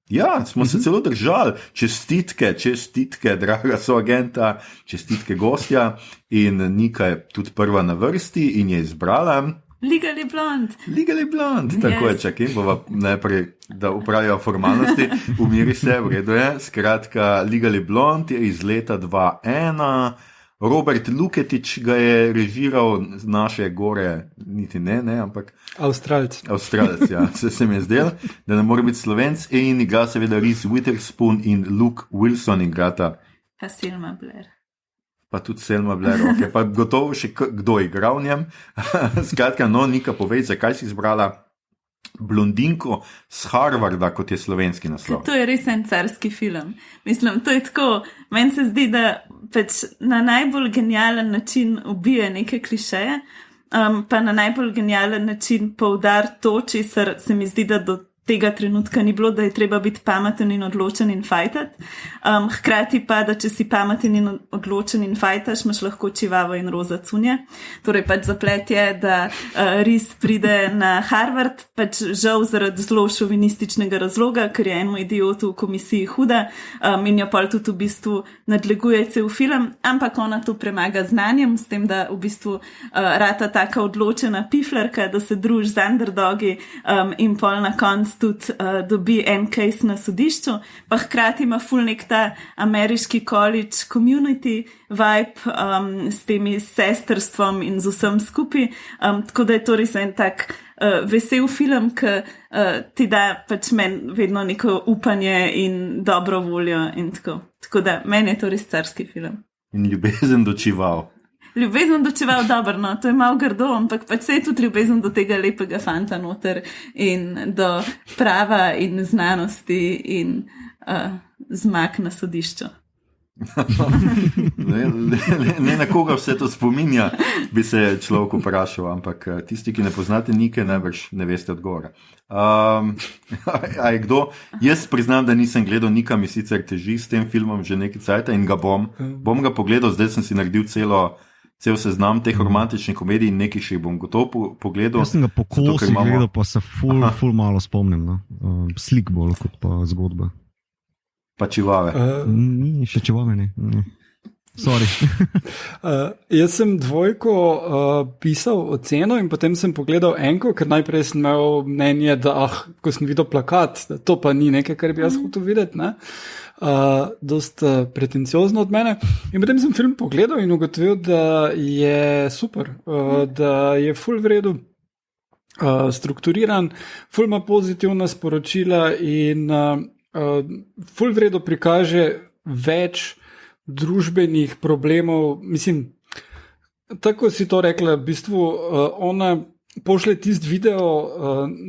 Ja, smo se celo držali. Čestitke, draga soagenta, čestitke gostja. In Nika je tudi prva na vrsti in je izbrala Legally Blonde. Tako je, čakaj, bova najprej, da upravijo formalnosti. Umiri se, v redu je. Skratka, Legally Blonde je iz leta 2001. Robert Luketič ga je režiral z naše gore, niti ne, ampak Avstralc, ja, se mi je zdel, da ne more biti Slovenc, in igra seveda Reese Witherspoon in Luke Wilson igrata. Pa Selma Blair. Pa tudi Selma Blair, ok, pa gotovo še kdo je igral v njem. Skratka, no, Nika, povej, zakaj si izbrala blondinko z Harvarda, kot je slovenski naslov. To je res en carski film. Mislim, to je tako, meni se zdi, da pač na najbolj genijalen način ubije neke klišeje, pa na najbolj genijalen način poudar to, česar se mi zdi, da do tega trenutka ni bilo, da je treba biti pameten in odločen in fajtati. Hkrati pa, da če si pameten in odločen in fajtaš, imaš lahko čivavo in roza cunje. Torej pač zaplet je, da Reese pride na Harvard, pač žal zaradi zelo šovinističnega razloga, ker je enemu idiotu v komisiji huda in jo pol tudi v bistvu nadleguje cel film, ampak ona to premaga znanjem, s tem, da v bistvu rata taka odločena piflerka, da se druži z underdogi in pol na koncu tudi dobi en case na sodišču, pa hkrati ima ful nek ta ameriški college community vibe s temi sestrstvom in z vsem skupaj, tako da je to res en tak vesel film, ki ti da pač meni vedno neko upanje in dobro voljo in tako. Tako da meni je to res carski film. In ljubezen do čival. Ljubezen do čeval, dobro, no, to je malo grdo, ampak pač se je tudi ljubezen do tega lepega fanta noter in do prava in znanosti in zmag na sodišču. Ne na koga vse to spominja, bi se človek vprašal, ampak tisti, ki ne poznate Nike, najbrž ne veste odgovora. A je kdo? Jaz priznam, da nisem gledal, Nika mi sicer teži s tem filmom že nekaj cajta in ga bom ga pogledal, zdaj sem si naredil cel seznam teh romantičnih komedij in nekaj še jih bom gotovo pogledal. Jaz sem ga po kosi gledal, pa se ful malo spomnim, no. Slik bolj kot pa zgodba. Pa čivave. Ni, še čivave ne. Sorry. Jaz sem dvojko pisal oceno in potem sem pogledal enko, ker najprej sem imel mnenje, da ko sem videl plakat, da to pa ni nekaj, kar bi jaz hotel videti, ne. Dost pretenciozno od mene. In potem sem film pogledal in ugotovil, da je super, da je ful v redu strukturiran, ful ima pozitivna sporočila in ful v redu prikaže več družbenih problemov. Mislim, tako si to rekla, v bistvu ona pošle tisti video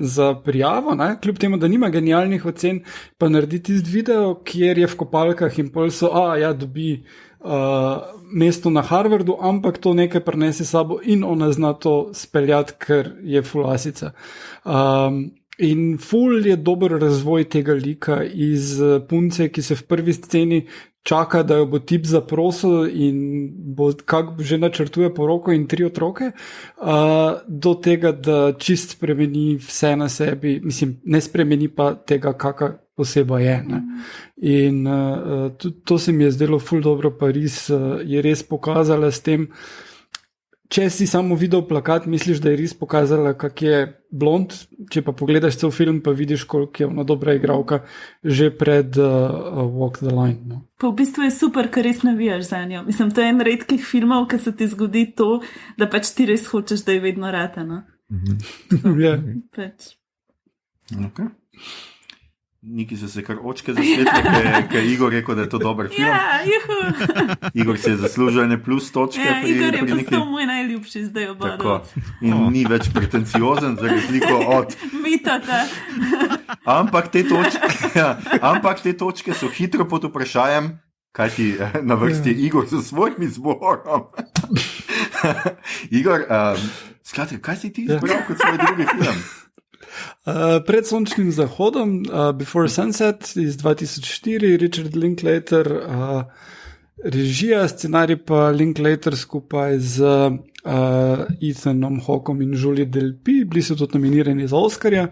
za prijavo, ne? Kljub temu, da nima genialnih ocen, pa naredi tisti video, kjer je v kopalkah in pol so, dobi mesto na Harvardu, ampak to nekaj prinese sabo in ona zna to speljati, ker je fulasica. In ful je dober razvoj tega lika iz punce, ki se v prvi sceni čaka, da jo bo tip zaprosil in bo kako že načrtuje poroko in 3 otroke, do tega, da čist spremeni vse na sebi, mislim, ne spremeni pa tega, kakšna oseba je. Ne? In to se mi je zdelo ful dobro, pa res je res pokazala s tem. Če si samo videl plakat, misliš, da je res pokazala, kak je blond, če pa pogledaš cel film, pa vidiš, koliko je ona dobra igralka že pred Walk the Line. No. Pa v bistvu je super, ker res navijaš za njo. Mislim, to je en redkih filmov, ki se ti zgodi to, da pač ti res hočeš, da je vedno rata. No? Yeah. Pač. Okay. Niki so se kar očke zasvetile, ker je Igor rekel, da je to dober film. Ja, juhu. Igor se je zaslužil ene plus točke. Ja, Igor je postal moj najljubši zdaj obodov. In ni več pretenciozen, za razliko od Mitota. Ampak te točke so hitro pod vprašanjem, kaj ti na vrsti je Igor za svojim izborom. Igor, skratka, kaj si ti izbral kot svoj drugi film? Pred sončnim zahodom, Before Sunset iz 2004, Richard Linklater, režija, scenarij pa Linklater skupaj z Ethanom Hawkeom in Julie Delpy, bili so tudi nominirani za Oscarja.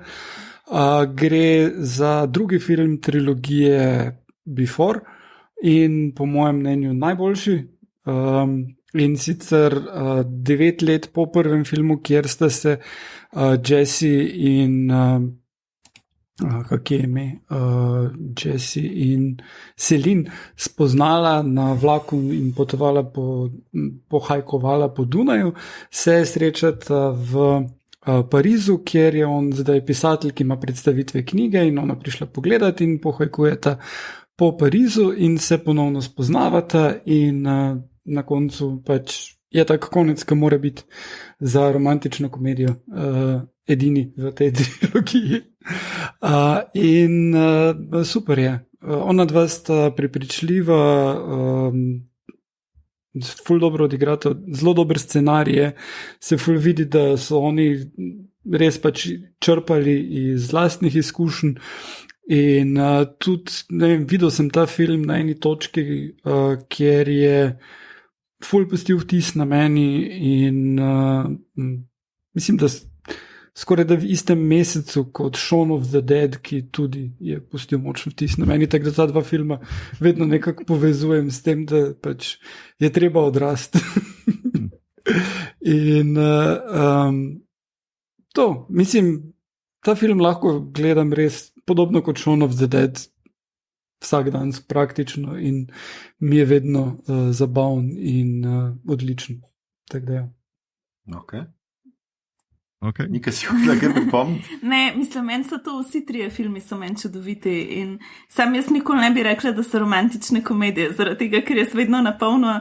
Gre za drugi film trilogije Before in po mojem mnenju najboljši. In sicer 9 let po prvem filmu, kjer sta se Jesse in Jesse in Celine spoznala na vlaku in potovala pohajkovala po Dunaju, se srečata v Parizu, kjer je on zdaj pisatelj, ki ima predstavitve knjige in ona prišla pogledati in pohajkujeta po Parizu in se ponovno spoznavata in na koncu pač je tak konec, ki mora biti za romantično komedijo edini v tej trilogiji. In super je. Ona dva sta prepričljiva, ful dobro odigrata, zelo dober scenarij, se ful vidi, da so oni res pač črpali iz lastnih izkušenj. In tudi, ne vem, videl sem ta film na eni točki, kjer je ful pustil vtis na meni in mislim, da skoraj da v istem mesecu kot Shaun of the Dead, ki tudi je pustil močen vtis na meni, tako da ta dva filma vedno nekako povezujem s tem, da pač je treba odrasti. In to, mislim, ta film lahko gledam res podobno kot Shaun of the Dead, vsak dan praktično in mi je vedno zabaven in odličen. Tako da ja. Okay. Nekaj si hodila, ker bi pomnil? Ne, mislim, meni so to vsi trije filmi so meni čudoviti in sam jaz nikoli ne bi rekla, da so romantične komedije, zaradi tega, ker jaz vedno napolno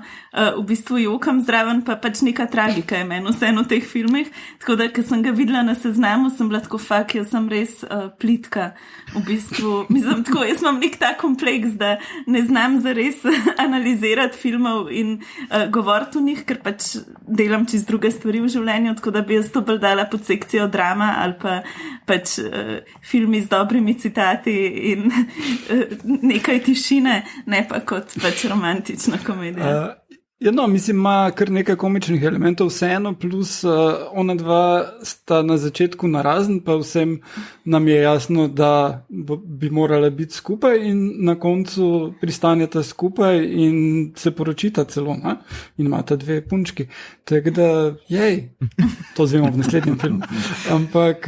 v bistvu jokam zraven, pa pač neka tragika je meni vseeno v teh filmih, tako da, ker sem ga videla na seznamu, sem bila tako jaz sem res plitka v bistvu, mislim, tako, jaz imam nek ta kompleks, da ne znam zares analizirati filmov in govoriti o njih, ker pač delam čist druge stvari v življenju, tako da bi jaz to bolj dala pod sekcijo drama ali pa pač filmi z dobrimi citati in nekaj tišine, ne pa kot pač romantična komedija. Ja, no, mislim, ima kar nekaj komičnih elementov vseeno, plus ona dva sta na začetku narazen, pa vsem nam je jasno, da bi morala biti skupaj in na koncu pristanjata skupaj in se poročita celo, ne? In imata 2 punčki. Tako da, to zvemo v naslednjem filmu. Ampak,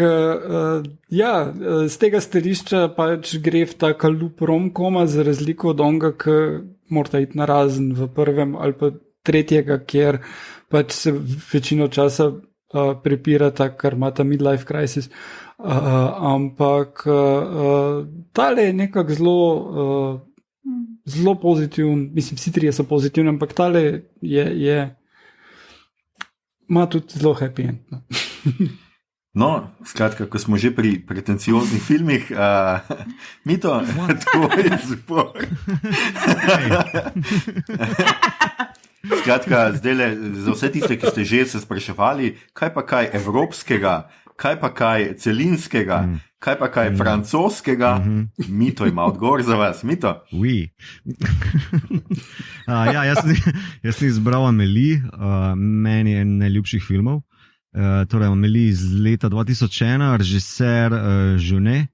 ja, z tega stališča pač gre v taka lup rom-koma, za razliko od onga, ki morata iti narazen v prvem ali pa tretjega, kjer pač se večino časa prepirata, ker imata midlife crisis. Ampak tale je nekako zelo pozitiven, mislim, vsi trije so pozitivni, ampak tale ima tudi zelo happy end. No, skratka, ko smo že pri pretencioznih filmih, Mito, tvoj izbor. Skratka, zdaj za vse tiste, ki ste že se spraševali, kaj pa kaj evropskega kaj pa kaj celinskega, kaj pa kaj francoskega, Mito ima odgovor za vas. Mito? Oui. Jaz sem izbral Amélie, meni je en najljubših filmov. Torej, Amélie iz leta 2001, režiser Jeunet.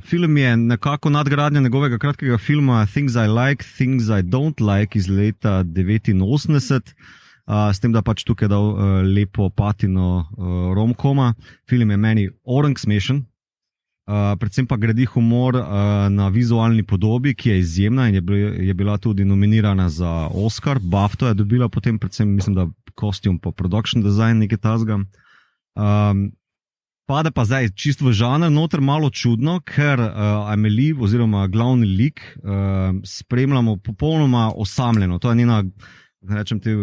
Film je nekako nadgradnja njegovega kratkega filma Things I Like, Things I Don't Like iz leta 1989. S tem, da pač tukaj dal lepo patino romkoma. Film je meni orang smešen, predvsem pa gradi humor na vizualni podobi, ki je izjemna in je bila tudi nominirana za Oscar. BAFTA je dobila potem, predvsem mislim, da kostum pa production design nekaj tazga. Pade pa zdaj čisto v žanr noter, malo čudno, ker Amélie oziroma glavni lik spremljamo popolnoma osamljeno. To je njena, rečem te,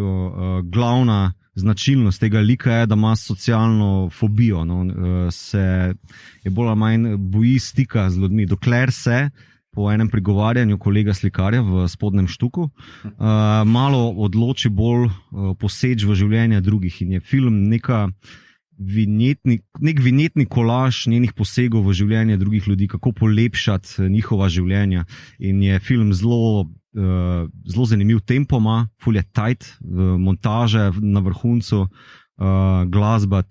glavna značilnost tega lika je, da ima socialno fobijo. Je bolj ali manj boji stika z ljudmi, dokler se po enem prigovarjanju kolega slikarja v spodnjem štuku malo odloči bolj poseči v življenje drugih in je film nek vinjetni kolaž njenih posegov v življenje drugih ljudi, kako polepšati njihova življenja. In je film zelo zanimiv tempoma, ful je tight, montaže na vrhuncu, glasba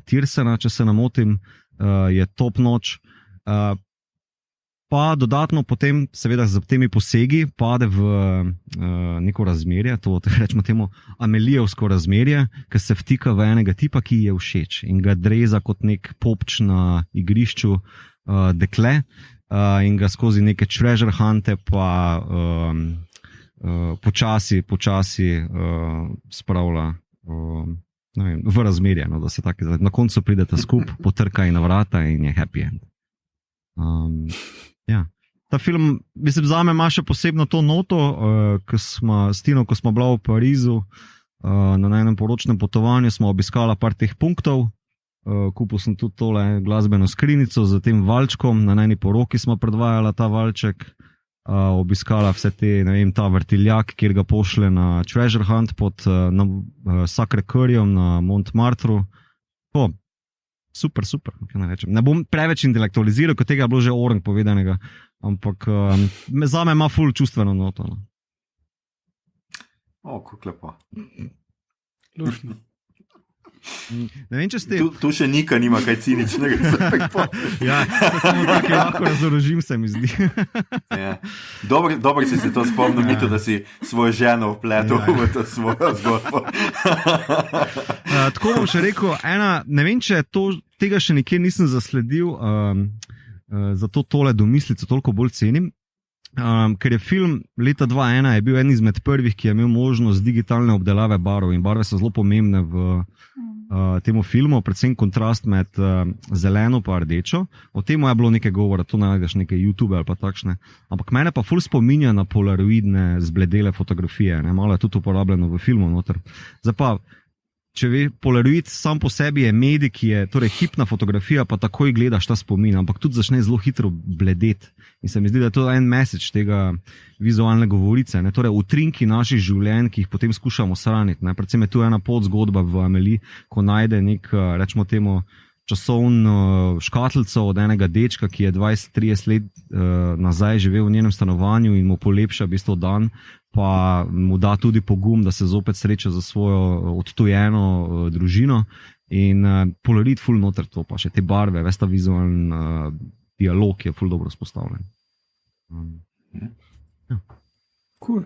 Tirsena, če se ne motim, je top notch. Pa dodatno potem, seveda z temi posegi, pade v neko razmerje, to rečemo temu Amelijevsko razmerje, ki se vtika v enega tipa, ki je všeč in ga dreza kot nek popč na igrišču dekle in ga skozi neke treasure hunte pa počasi spravlja v razmerje, no, da se tako, na koncu pridete skupaj, potrka in na vrata in je happy end. Ja. Ta film, mislim, zame ima še posebno to noto, s Tino, ko smo bila v Parizu na enem poročnem potovanju, smo obiskala par teh punktov, kupil sem tudi tole glasbeno skrinjico z tem valčkom, na eni poroki smo predvajala ta valček, obiskala vse te, ne vem, ta vrtiljak, kjer ga pošle na treasure hunt pod Sacré-Cœurjem na Montmartru. Super, kaj ne rečem. Ne bom preveč intelektualiziral, kot tega je bilo že orang povedanega, ampak zame ima ful čustveno noto. No. Kako lepo. Lušno. Ne vem, če ste... Tu še nika nima kaj ciničnega. Ja, samo tako lahko razorožim, se mi zdi. Ja. Dobro si se to spomnil, Mito, da si svojo ženo vpletel v to svojo zgodbo. Tako bom še rekel, ne vem, če tega še nikjer nisem zasledil, zato tole domislico toliko bolj cenim, ker je film leta 2001 je bil en izmed prvih, ki je imel možnost digitalne obdelave barv in barve so zelo pomembne v temu filmu, predvsem kontrast med zeleno pa rdečo. O temu je bilo nekaj govora, to najdeš neke YouTube ali pa takšne, ampak mene pa ful spominja na polaroidne zbledele fotografije, ne? Malo je tudi uporabljeno v filmu noter. Zdaj pa, če ve, polaroid sam po sebi je medij, ki je torej hipna fotografija, pa takoj gledaš ta spomin, ampak tudi začne zelo hitro bledeti. In se mi zdi, da je to en message tega vizualne govorice, ne? Torej utrinki naših življenj, ki jih potem skušamo shraniti. Ne? Predvsem je tu ena podzgodba v Amélie, ko najde nek, rečemo temu, časovno škatlico od enega dečka, ki je 20-30 let nazaj živel v njenem stanovanju in mu polepša v bistvu dan, pa mu da tudi pogum, da se zopet sreča za svojo odtujeno družino in polaroid ful noter to, pa še te barve, ves ta vizualen dialog je ful dobro spostavljen. Ja. Cool.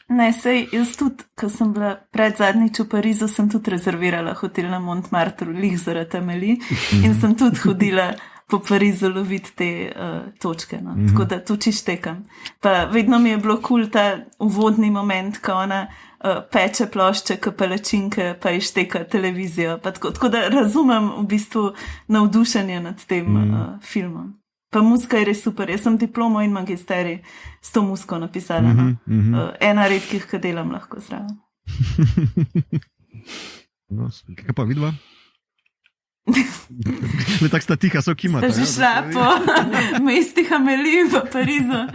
Ne, sej, jaz tudi, ko sem bila pred zadnjič v Parizu, sem tudi rezervirala hotel na Montmartru, lih zaradi Amélie in sem tudi hodila po Parizu loviti te točke, no. Tako da tu čištekam. Pa vedno mi je bilo cool ta uvodni moment, ko ona peče plošče, palačinke, pa išteka televizijo. Pa tako da razumem v bistvu navdušenje nad tem filmom. Pa muzika je res super. Jaz sem diplomo in magisterij s to muziko napisala. Ena redkih, ki delam lahko zraven. Kaj pa vidva? Tako sta tiha, so kimata. Sta že šla po mestih Amélie v Parizu.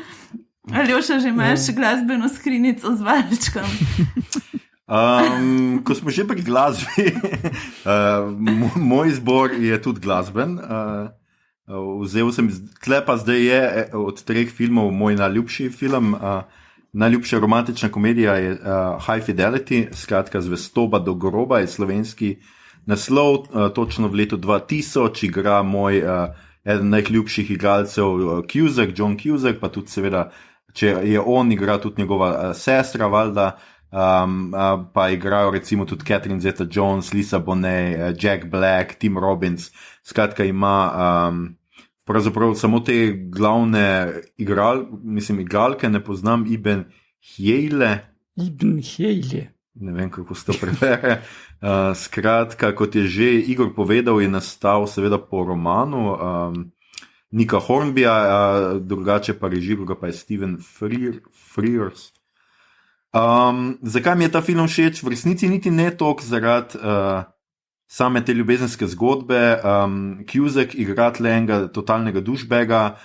Aljoša, že imaš glasbeno skrinjico z valčkom? Ko smo že pri glasbi, moj izbor je tudi glasben. Vzel sem, tle pa zdaj je od 3 filmov moj najljubši film. Najljubša romantična komedija je High Fidelity, skratka Zvestoba do groba, je slovenski naslov, točno v letu 2000 igra moj eden najljubših igralcev Cusack, John Cusack, pa tudi seveda, če je on, igra tudi njegova sestra, valjda, pa igrajo recimo tudi Catherine Zeta-Jones, Lisa Bonet, Jack Black, Tim Robbins, skratka ima pravzaprav samo te glavne igralke, ne poznam, Ibn Hjejle, ne vem, kako se to prebere. Skratka, kot je že Igor povedal, je nastal seveda po romanu Nika Hornbija, drugače pa režiral ga pa je Stephen Frears. Zakaj mi je ta film všeč? V resnici niti ne toliko zaradi same te ljubezenske zgodbe. Cusack igra tle enega totalnega douchebega,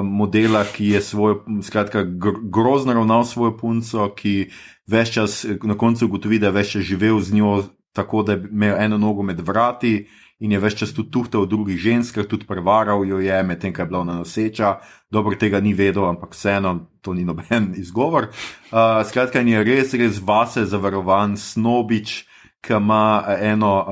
modela, ki je skratka, grozno ravnal svojo punco, ki ves čas na koncu ugotovi, da je ves čas živel z njo tako, da je imel eno nogo med vrati in je ves čas tudi tuhtal v drugih ženskah, tudi prevaral jo je, medtem ko je bila ona noseča. Dobro, tega ni vedel, ampak vseeno, to ni noben izgovor. Skratka, in je res vase zavarovan snobič, ki ima eno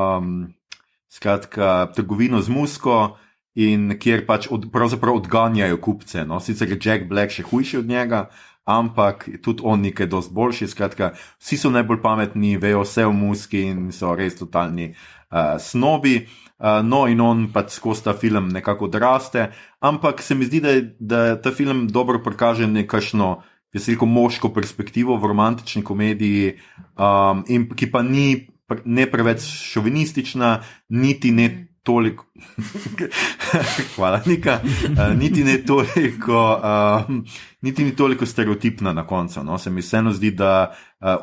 skratka, trgovino z musko in kjer pač pravzaprav odganjajo kupce. No? Sicer je Jack Black še hujši od njega, ampak tudi on nekaj dosti boljši. Skratka, vsi so najbolj pametni, vejo vse v muski in so res totalni snobi. No, in on pač skozi ta film nekako odraste, ampak se mi zdi, da ta film dobro prikaže nekakšno, jaz rekel, moško perspektivo v romantični komediji, in ki pa ni ne preveč šovinistična, niti ne toliko hvala, Nika, niti ni toliko stereotipna na koncu. No? Se mi vseeno zdi, da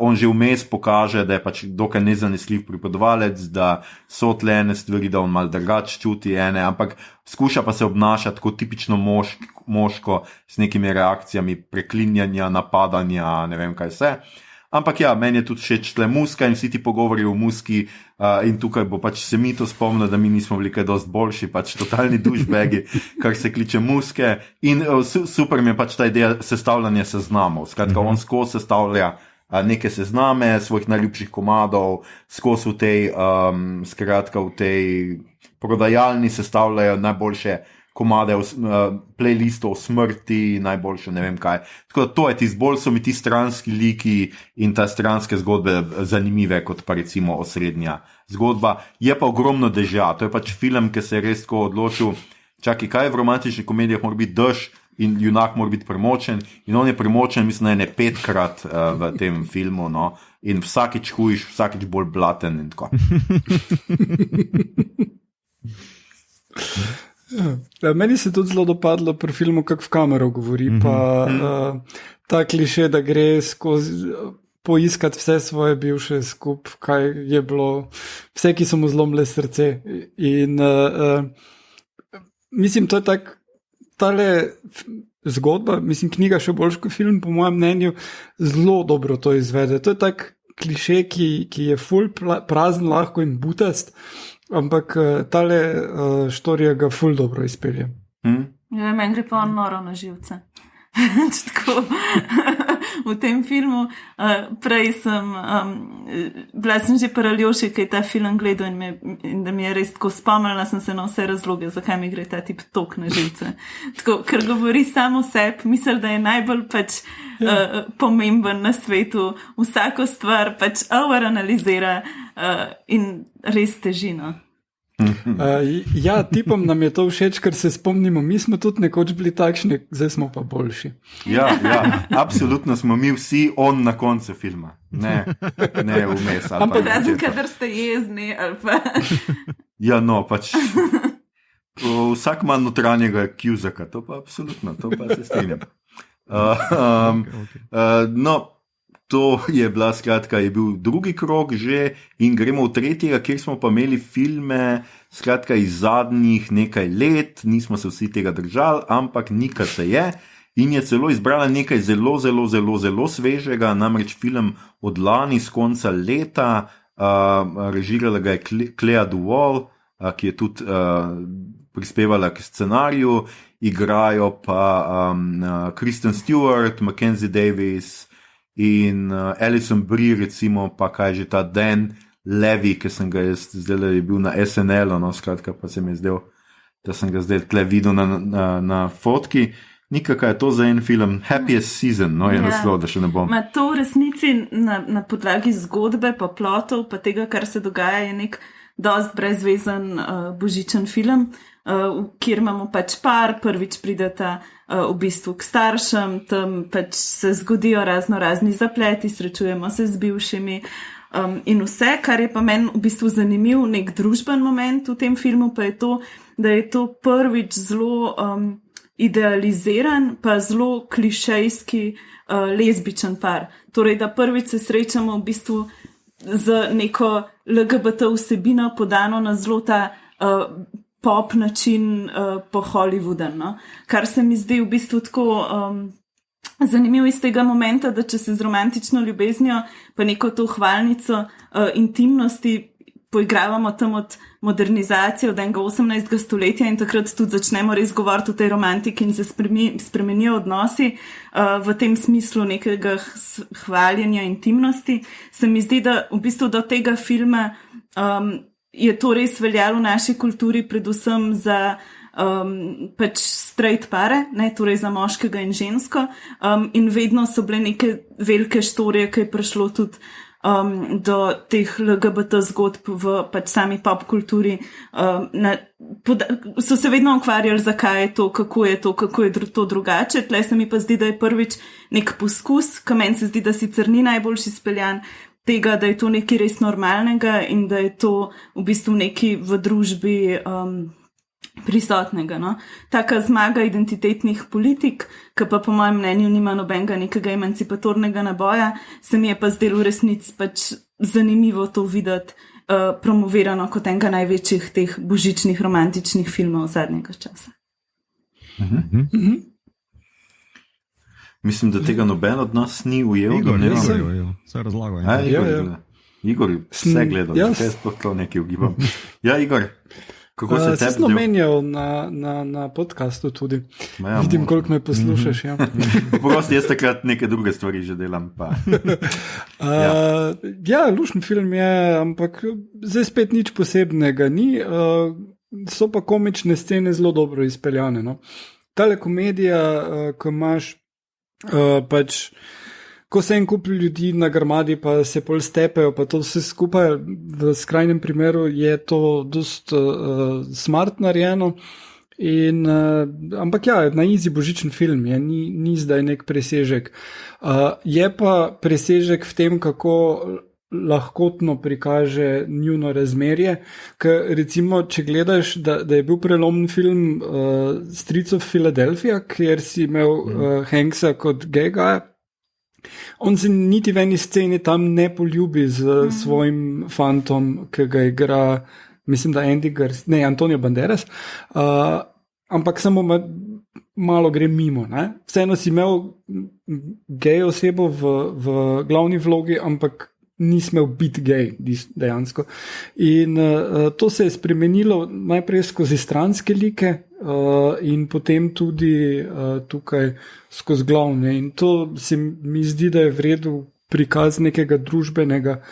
on že vmes pokaže, da je pač dokaj nezanesljiv pripovedovalec, da so tle ene stvari, da on malo drugače čuti ene, ampak skuša pa se obnašati tako tipično moško s nekimi reakcijami preklinjanja, napadanja, ne vem kaj vse. Ampak ja, meni je tudi všeč tle muska in vsi ti pogovori o muski, in tukaj bo pač se mi to spomnil, da mi nismo bili kaj dosti boljši, pač totalni douchebagi, kar se kliče muske. In super mi je pač ta ideja sestavljanja seznamov. Skratka, on skozi sestavlja neke sezname svojih najljubših komadov, skozi v tej, skratka, v tej prodajalni sestavljajo najboljše komade, playlistov o smrti, najboljše ne vem kaj. Tako da to je tisto, bolj so mi ti stranski liki in ta stranske zgodbe zanimive, kot pa recimo osrednja zgodba. Je pa ogromno dežja, to je pač film, ki se je res tako odločil, čakaj, kaj v romantičnih komedijah mora biti dež in junak mora biti premočen, in on je premočen, mislim, da je 5-krat v tem filmu, no, in vsakič hujš, vsakič bolj blaten in tako. Ja, meni se tudi zelo dopadlo pri filmu, kako v kamero govori, pa ta kliše, da gre skozi poiskati vse svoje bivše skup, kaj je bilo, vse, ki so mu zlomile srce. In mislim, to je tak, tale zgodba, mislim, knjiga še boljš kot film, po mojem mnenju, zelo dobro to izvede. To je tak kliše, ki je ful prazen, lahko in butast, ampak tale štorija ga ful dobro izpelje. Ja, meni gre pa on noro na živce. Tako, v tem filmu prej sem bila sem že paraljoši, kaj ta film gledal in da mi je res tako spomnila sem se na vse razloge, zakaj mi gre ta tip tok na živce. Tako, ker govori samo sebi, mislim, da je najbolj pač pomemben na svetu, vsako stvar pač overanalizira in res težino. Ja, tipom nam je to všeč, ker se spomnimo, mi smo tudi nekoč bili takšni, zdaj smo pa boljši. Ja, absolutno smo mi vsi on na koncu filma, ne vmes. Ampak razen, kadar ste jezni ali pa... Ja, no, pač vsak ima notranjega Cusacka, to pa absolutno, to pa se strinjam. No, to je bila, skratka, je bil drugi krog že in gremo v tretjega, kjer smo pa imeli filme, skratka, iz zadnjih nekaj let, nismo se vsi tega držali, ampak Nika se je in je celo izbrala nekaj zelo, zelo, zelo, zelo svežega, namreč film od lani z konca leta, režirala ga je Clea Duvall, ki je tudi prispevala k scenariju, igrajo pa Kristen Stewart, Mackenzie Davis in Alison Brie, recimo pa kaj že ta Dan Levy, ki sem ga jaz zdaj je bil na SNL, no skratka pa se mi je zdel, da sem ga zdaj tle videl na fotki. Nika, kaj je to za en film? Happiest Season, no je naslov, da še ne bom. Ma to v resnici na podlagi zgodbe, pa plotov, pa tega, kar se dogaja, je nek dost brezvezen božičen film, kjer imamo pač par, prvič prideta v bistvu k staršem, tam pač se zgodijo razni zapleti, srečujemo se z bivšimi in vse, kar je pa meni v bistvu zanimiv, nek družben moment v tem filmu, pa je to, da je to prvič zelo idealiziran, pa zelo klišejski lezbičen par. Torej, da prvič se srečamo v bistvu z neko LGBT vsebino podano na zelo ta pop način po Hollywooden, no? Kar se mi zdi v bistvu tako zanimivo iz tega momenta, da če se z romantično ljubeznijo pa neko to hvalnico intimnosti poigravamo tam od modernizacije od enega 18. stoletja in takrat tudi začnemo res govoriti o tej romantiki in se spremenijo odnosi v tem smislu nekega hvaljenja intimnosti, se mi zdi, da v bistvu do tega filma je to res veljalo v naši kulturi predvsem za pač straight pare, ne, torej za moškega in žensko in vedno so bile neke velike štorije, ki je prišlo tudi do teh LGBT zgodb v pač sami pop kulturi. So se vedno ukvarjali, zakaj je to, kako je to drugače. Tle se mi pa zdi, da je prvič nek poskus, ki meni se zdi, da sicer ni najboljši speljan tega, da je to nekaj res normalnega in da je to v bistvu nekaj v družbi prisotnega. No? Taka zmaga identitetnih politik, ki pa po mojem mnenju nima nobenega nekega emancipatornega naboja, se mi je pa zdelo v resnici pač zanimivo to videti promovirano kot enega največjih teh božičnih romantičnih filmov zadnjega časa. Mislim, da tega noben od nas ni ujel. Igor, vse razlagal. Igor, vse gledal, vse sploh to nekaj ugibam. Ja, Igor. Kako se tebi zdi? Menjal na podcastu tudi. Ja, vidim, koliko me poslušaš. Ja. Prosti, jaz takrat neke druge stvari že delam. Lušen film je, ampak zdaj spet nič posebnega ni. So pa komične scene zelo dobro izpeljane. No. Tale komedija, ko imaš pač ko se en kup ljudi na grmadi, pa se pol stepejo, pa to vse skupaj, v skrajnem primeru je to dost smart narejeno, ampak ja, na easy božičen film je, ni zdaj nek presežek. Je pa presežek v tem, kako lahkotno prikaže njuno razmerje, ker recimo, če gledaš, da je bil prelomen film Streets of Philadelphia, kjer si imel Hanksa kot gay-gaja, on se niti v eni sceni tam ne poljubi z svojim fantom, ki ga igra, mislim, da Antonio Banderas, ampak samo malo gre mimo. Ne? Vseeno si imel gej osebo v glavni vlogi, ampak ni smel biti gej dejansko. In to se je spremenilo najprej skozi stranske like in potem tudi tukaj skozi glavne. In to se mi zdi, da je v redu prikaz nekega družbenega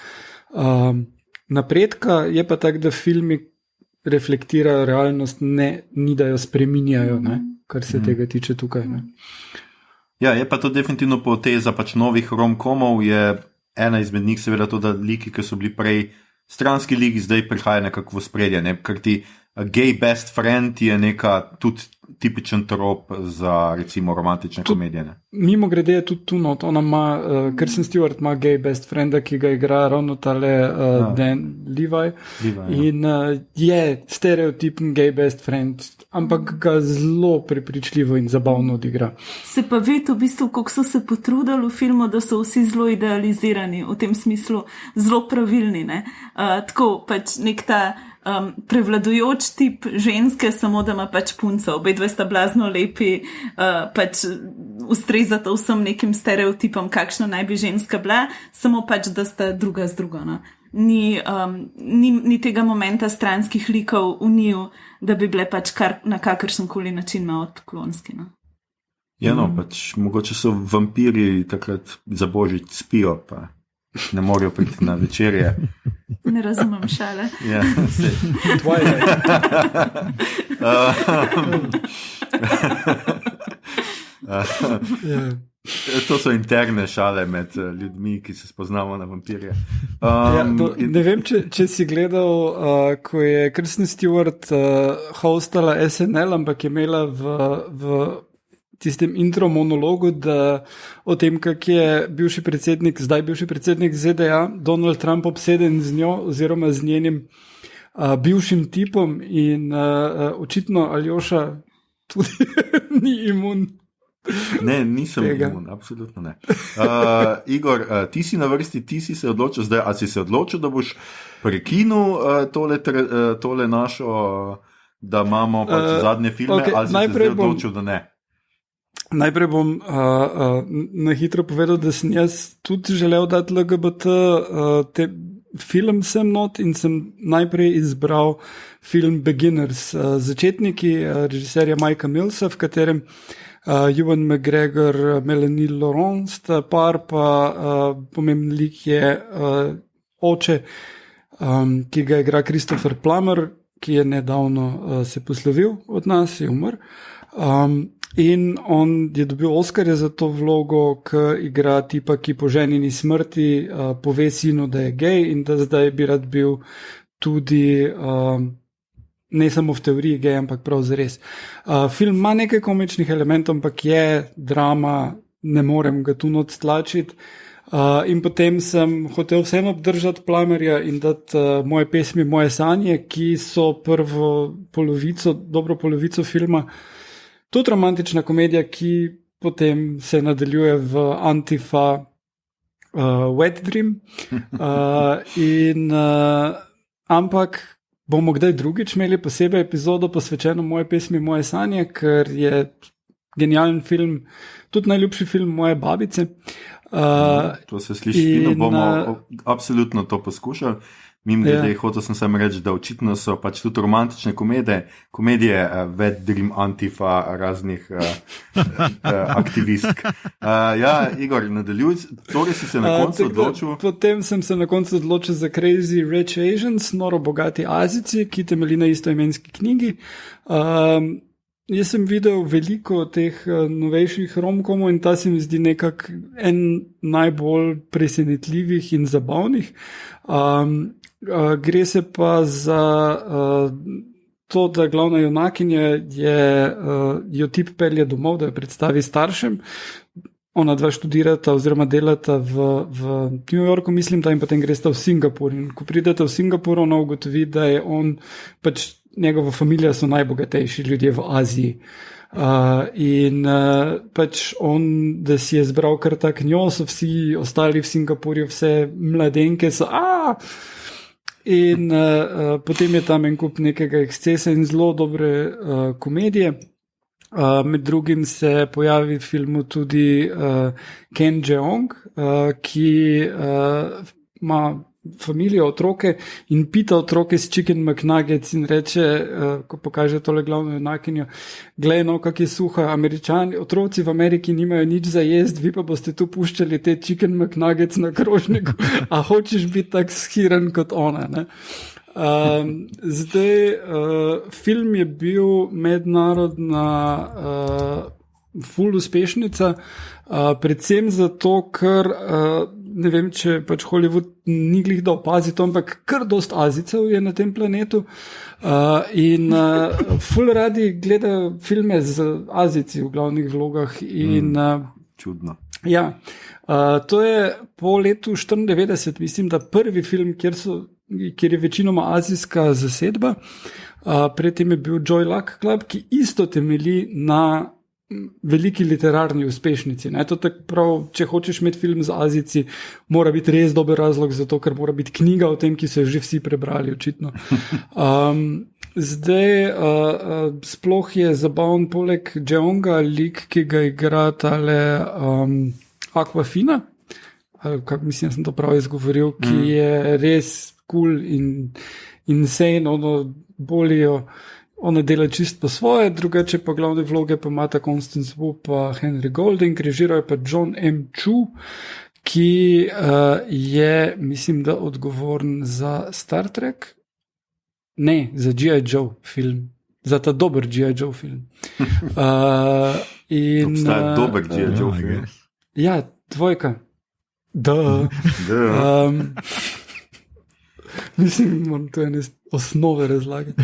napredka. Je pa tak, da filmi reflektirajo realnost, ni da jo spreminjajo, ne? Kar se tega tiče tukaj. Ne? Ja, je pa to definitivno poteza pač novih romkomov, je ena izmed njih seveda to, da liki, ki so bili prej stranski liki, zdaj prihaja nekako v spredje, ne? Ker ti gay best friend je neka tudi tipičen trop za recimo romantične komedije. Mimo grede je tudi tu not, ona ima, Kristen Stewart ima gay best frienda, ki ga igra ravno tale Dan Levi in je stereotipen gay best friend, ampak ga zelo prepričljivo in zabavno odigra. Se pa vidi v bistvu, kako so se potrudili v filmu, da so vsi zelo idealizirani, v tem smislu zelo pravilni, ne? Tako pač nek ta prevladujoč tip ženske, samo da ima pač punca, obedve sta blazno lepi, pač ustrezata vsem nekim stereotipom, kakšna naj bi ženska bila, samo pač, da sta druga z drugo. No. Ni tega momenta stranskih likov v njiju, da bi bile pač na kakršen koli način malo odklonski. No. Ja, no, pač mogoče so vampiri takrat za božič spijo, pa ne morejo priti na večerje. Ne razumem šale. Ja, to so interne šale med ljudmi, ki se spoznamo na vampirje. Ne vem, če si gledal, ko je Kristen Stewart hostala SNL, ampak je imela v tistem intro monologu, da o tem, kak je zdaj bivši predsednik ZDA, Donald Trump, obseden z njo oziroma z njenim bivšim tipom in očitno Aljoša tudi ni imun. Ne, nisem imun, absolutno ne. Igor, ti si na vrsti, ti si se odločil zdaj, ali si se odločil, da boš prekinil tole našo, da imamo pač zadnje filme, ali si se zdaj odločil, da ne? Najprej bom na hitro povedal, da sem jaz tudi želel dati LGBT film sem not in sem najprej izbral film Beginners, začetniki režiserja Mikea Millsa, v katerem Ewan McGregor, Melanie Laurent sta par, pa pomemben lik je oče, ki ga igra Christopher Plummer, ki je nedavno se poslovil od nas, je umr. In on je dobil Oscarja za to vlogo, ki igra tipa, ki po ženini smrti pove sinu, da je gej in da zdaj bi rad bil tudi ne samo v teoriji gej, ampak prav zares. Film ima nekaj komičnih elementov, ampak je drama, ne morem ga tu not stlačiti. In potem sem hotel vseeno obdržati Plummerja in dati moje pesmi, moje sanje, ki so dobro polovico filma. Tudi romantična komedija, ki potem se nadaljuje v Antifa Wet Dream. Ampak bomo kdaj drugič imeli posebej epizodo posvečeno moje pesmi, moje sanje, ker je genijalen film, tudi najljubši film moje babice. To se sliši fino, bomo absolutno to poskušali. Mimogrede, hotel sem samo reči, da očitno so pač tudi romantične komedije Wet Dream, Antifa, raznih aktivistk. Ja, Igor, nadaljuj, torej si se na koncu odločil. Potem sem se na koncu odločil za Crazy Rich Asians, noro bogati Azici, ki temelji na istoimenski knjigi. Jaz sem videl veliko teh novejših romkomov in ta se mi zdi nekako en najbolj presenetljivih in zabavnih. Gre se pa za to, da glavna junakinja jo tip pelje domov, da jo predstavi staršem. Ona dva študirata oziroma delata v New Yorku, mislim, da in potem gresta v Singapur. In ko pridete v Singapur, ona ugotovi, da je on, pač njegova familija so najbogatejši ljudje v Aziji. Pač on, da si je zbral kar tak njo, so vsi ostali v Singapurju, vse mladenke so In potem je tam en kup nekega ekscesa in zelo dobre komedije. Med drugim se pojavi v filmu tudi Ken Jeong, ki ima familijo, otroke in pita otroke s Chicken McNuggets in reče, ko pokaže tole glavno junakinjo, glej no, kak je suha, otroci v Ameriki nimajo nič za jest, vi pa boste tu puščali te Chicken McNuggets na krožniku, a hočeš biti tak shiren kot ona, ne? Film je bil mednarodna full uspešnica, predvsem zato, ker ne vem, če pač Hollywood ni glih da opazi to, ampak kar dost Azijcev je na tem planetu in ful radi gledajo filme z Azijci v glavnih vlogah in čudno. Ja, to je po letu 1994, mislim, da prvi film, kjer je večinoma azijska zasedba. Predtem je bil Joy Luck Club, ki isto temelji na veliki literarni uspešnici. Ne? To tako prav, če hočeš imeti film z Azijci, mora biti res dober razlog za to, ker mora biti knjiga o tem, ki so jo že vsi prebrali, očitno. Zdaj, sploh je zabaven poleg Jeonga lik, ki ga igra tale Aquafina, kako mislim, da sem to prav izgovoril, ki je res cool in insane, bolijo, ona dela čist po svoje, drugače pa glavne vloge pa imata Constance Wu pa Henry Golding, režiral je pa John M. Chu, ki je, mislim, da odgovoren za Star Trek. Ne, za G.I. Joe film, za ta dober G.I. Joe film. Obstaja dober G.I. Joe film. Ja, dvojka. Mislim, moram to ene osnove razlagati.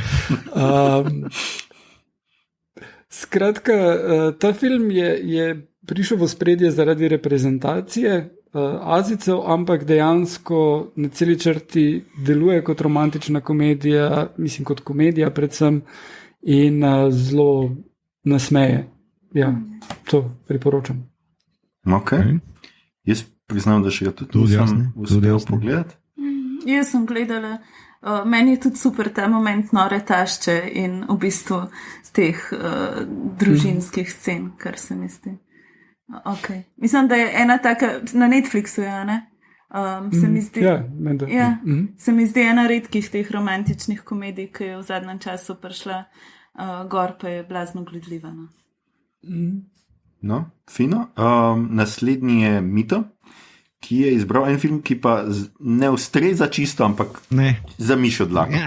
Skratka, ta film je prišel v spredje zaradi reprezentacije Azijcev, ampak dejansko na celi črti deluje kot romantična komedija, mislim kot komedija predvsem, in zelo nasmeje. Ja, to priporočam. Ok. Jaz priznam, da še ga tudi nisem uspel pogledati. Jaz sem gledala, meni je tudi super ta moment nore tašče in v bistvu teh družinskih scen, kar se mi zdi. Okay. Mislim, da je ena taka na Netflixu, ja, ne? Se mi zdi, se mi zdi ena redkih teh romantičnih komedij, ki je v zadnjem času prišla gor, pa je blazno gledljiva. No, fino. Naslednji je Mito, ki je izbral en film, ki pa ne ustreza čisto, ampak za mišjo dlako.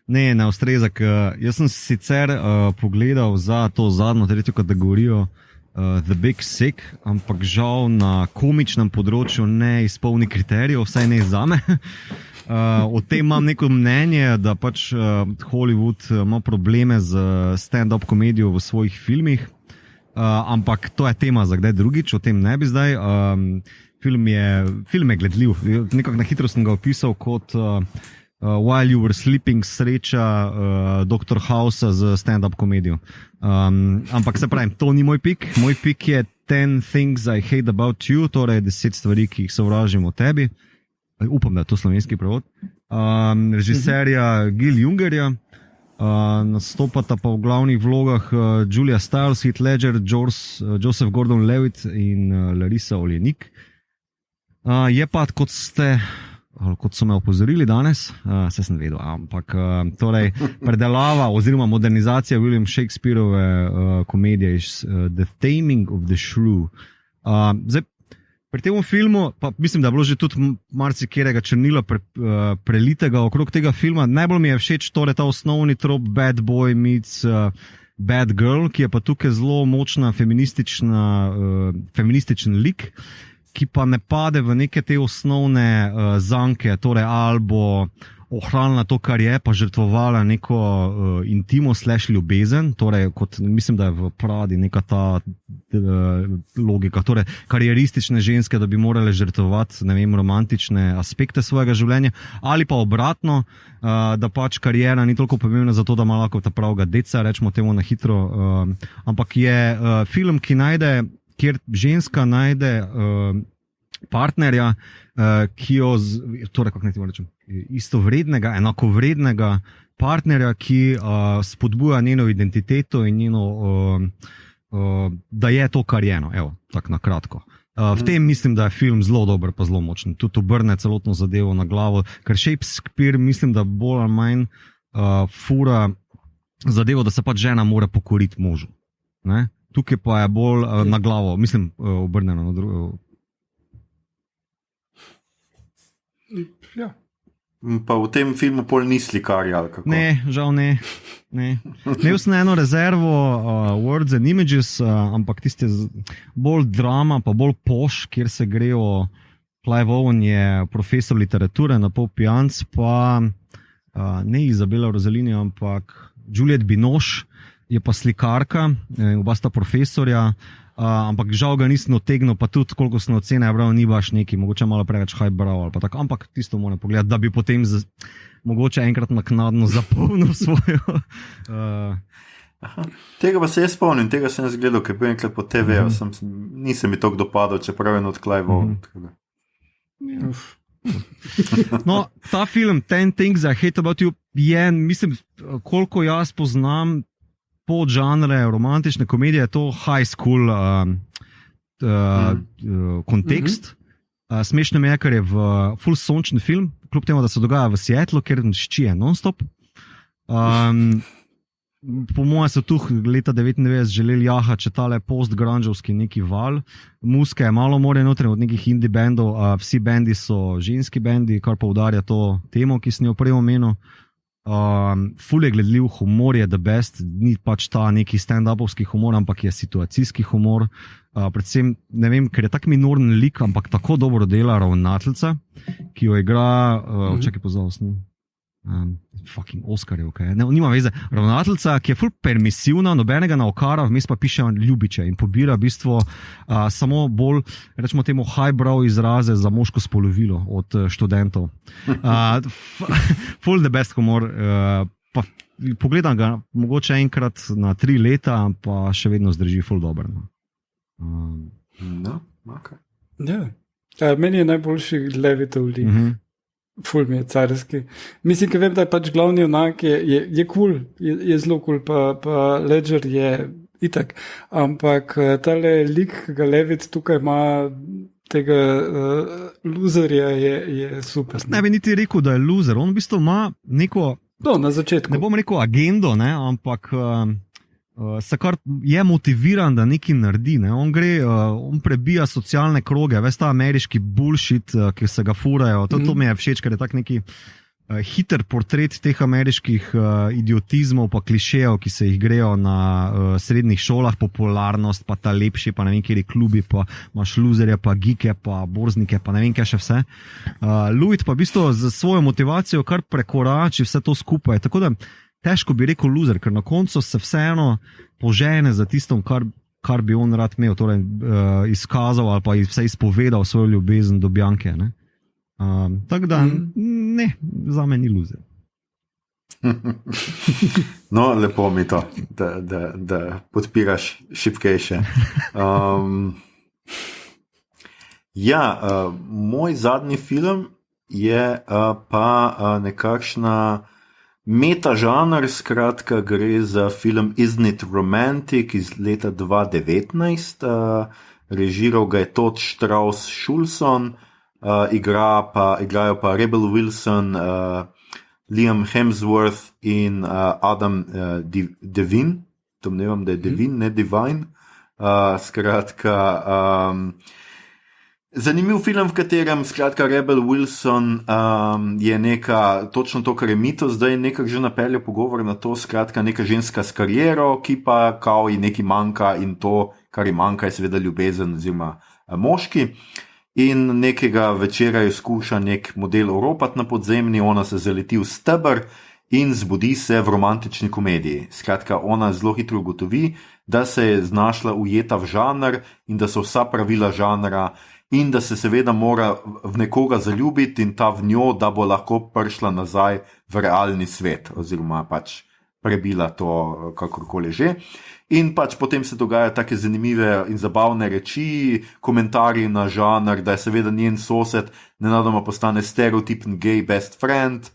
Ne ustreza. Jaz sem sicer pogledal za to zadnjo, tretjo kategorijo The Big Sick, ampak žal na komičnem področju ne izpolni kriterijev, vsaj ne zame. O tem imam neko mnenje, da pač Hollywood ima probleme z stand-up komedijo v svojih filmih, ampak to je tema za kdaj drugič, o tem ne bi zdaj. Film je gledljiv, nekako na hitro sem ga opisal kot While You Were Sleeping sreča Dr. Housea z stand-up komedijo. Ampak se pravim, to ni moj pik. Moj pik je 10 Things I Hate About You, torej 10 stvari, ki jih sovražim o tebi. Upam, da je to slovenski prevod. Režiserja Gil Jungerja, nastopata pa v glavnih vlogah Julia Stiles, Heath Ledger, Joseph Gordon-Levitt in Larisa Olejnik. Je pa, kot so me opozorili danes, se sem vedel, ampak torej predelava oziroma modernizacija William Shakespeareove komedije The Taming of the Shrew. Zdaj, pri tem filmu, pa mislim, da je bilo že tudi marsikjerega črnila prelitega okrog tega filma, najbolj mi je všeč torej ta osnovni trop bad boy meets bad girl, ki je pa tukaj zelo močna feminističen lik, ki pa ne pade v neke te osnovne zanke, torej ali bo ohranila to, kar je, pa žrtvovala neko intimo / ljubezen, torej kot mislim, da je v Pradi neka ta logika, torej karieristične ženske, da bi morale žrtvovati, ne vem, romantične aspekte svojega življenja, ali pa obratno, da pač karijera ni toliko pomembna za to, da ima lahko ta pravega deca, rečemo temu na hitro, ampak je film, kjer ženska najde partnerja, ki jo, torej kako naj ti rečem, istovrednega, enakovrednega partnerja, ki spodbuja njeno identiteto in njeno, da je to, kar je, evo, tako na kratko. V tem mislim, da je film zelo dober pa zelo močen, tudi obrne celotno zadevo na glavo, ker Shakespeare mislim, da bolj ali manj fura zadevo, da se pač žena mora pokoriti možu, ne? Tukaj pa je bolj na glavo, mislim, obrnjeno na drugo. Ja. Pa v tem filmu pol ni slikarja, ali kako? Ne, žal ne. Imel sem eno rezervo Words and Images, ampak tiste bolj drama, pa bolj poš, kjer se grejo. Clive Owen je profesor literature, na pol pijanc, pa ne Izabela Rossellini, ampak Juliette Binoche je pa slikarka, oba sta profesorja, ampak žal ga nisem otegnil, pa tudi koliko sem ocene bral, ni baš neki, mogoče malo preveč hype bral, ali pa tako, ampak tisto moram pogledati, da bi potem mogoče enkrat naknadno zapolnil svojo. Tega pa se jaz spomnim, tega sem jaz gledal, ker bil enkrat po TV-u, nisem mi toliko dopadal, čeprav je od Clive Owen. No, ta film, 10 Things I Hate About You, je, mislim, koliko jaz poznam podžanre romantične komedije, je to high school kontekst. Smešno mi je, ker je v full sončen film, kljub temu, da se dogaja v Seattlu, ker ščije non-stop. Po mojem so tu leta 99 želeli jahati če tale post-grungeovski neki val. Muske je malo more noter od nekih indie bandov, vsi bendi so ženski bendi, kar poudarja to temo, ki sem jo prej omenil. Ful je gledljiv, humor je the best, ni pač ta neki stand-upovski humor, ampak je situacijski humor. Predvsem, ne vem, ker je tak minoren lik, ampak tako dobro dela ravnateljica, ki jo igra, čakaj pozval sem. Fucking Oscarjev, okay. Ne, nima veze. Ravnateljica, ki je ful permisivna, nobenega na okara, vmes pa piše ljubiče in pobira v bistvu samo bolj, rečemo temu, highbrow izraze za moško spolovilo od študentov. Full the best humor. Pa pogledam ga mogoče enkrat na 3 leta, pa še vedno zdrži full dobro. No, okay. Ja. Meni je najboljši Levitov lik. Ful mi je carski. Mislim, ker vem, da je pač glavni junak je cool, je zelo cool, pa Ledger je itak. Ampak tale lik, ki ga Levit tukaj ima, tega loserja, je super. Ne bi niti rekel, da je loser. On v bistvu ima neko... na začetku. Ne bom rekel agendo, ne, ampak... se kar je motiviran, da nekaj naredi. Ne? On prebija socialne kroge, veš ta ameriški bullshit, ki se ga furajo. To mi je všeč, ker je tak neki hiter portret teh ameriških idiotizmov pa klišejev, ki se jih grejo na srednjih šolah, popularnost, pa ta lepši, pa ne vem, kjeri klubi, pa imaš luzerje, pa geeke, pa borznike, pa ne vem, kaj še vse. Louis pa v bistvu z svojo motivacijo kar prekorači vse to skupaj. Tako da težko bi rekel loser, ker na koncu se vseeno požene za tistom, kar bi on rad imel, torej izkazal ali pa vse izpovedal svojo ljubezen do Bianke. Tako da, ne, za me ni loser. No, lepo mi to, da podpiraš šibkejše. Moj zadnji film je pa nekakšna metažanr, skratka gre za film Isn't It Romantic iz leta 2019, režiral ga je Todd Strauss-Schulson, igrajo pa Rebel Wilson, Liam Hemsworth in Adam Devine, domnevam, da je Devine, ne Divine, skratka... Zanimiv film, v katerem skratka Rebel Wilson je neka, točno to, kar je Mito zdaj nekako že napeljal pogovor na to, skratka neka ženska s kariero, ki pa kao ji nekaj manjka in to, kar ji manjka, je seveda ljubezen oziroma moški. In nekega večera jo skuša nek model oropati na podzemni, ona se zaleti v steber in zbudi se v romantični komediji. Skratka, ona zelo hitro ugotovi, da se je znašla ujeta v žanr in da so vsa pravila žanra in da se seveda mora v nekoga zaljubiti in ta v njo, da bo lahko prišla nazaj v realni svet, oziroma pač prebila to, kakorkoli že. In pač potem se dogajajo take zanimive in zabavne reči, komentarji na žanr, da je seveda njen sosed nenadoma postane stereotipen gay best friend,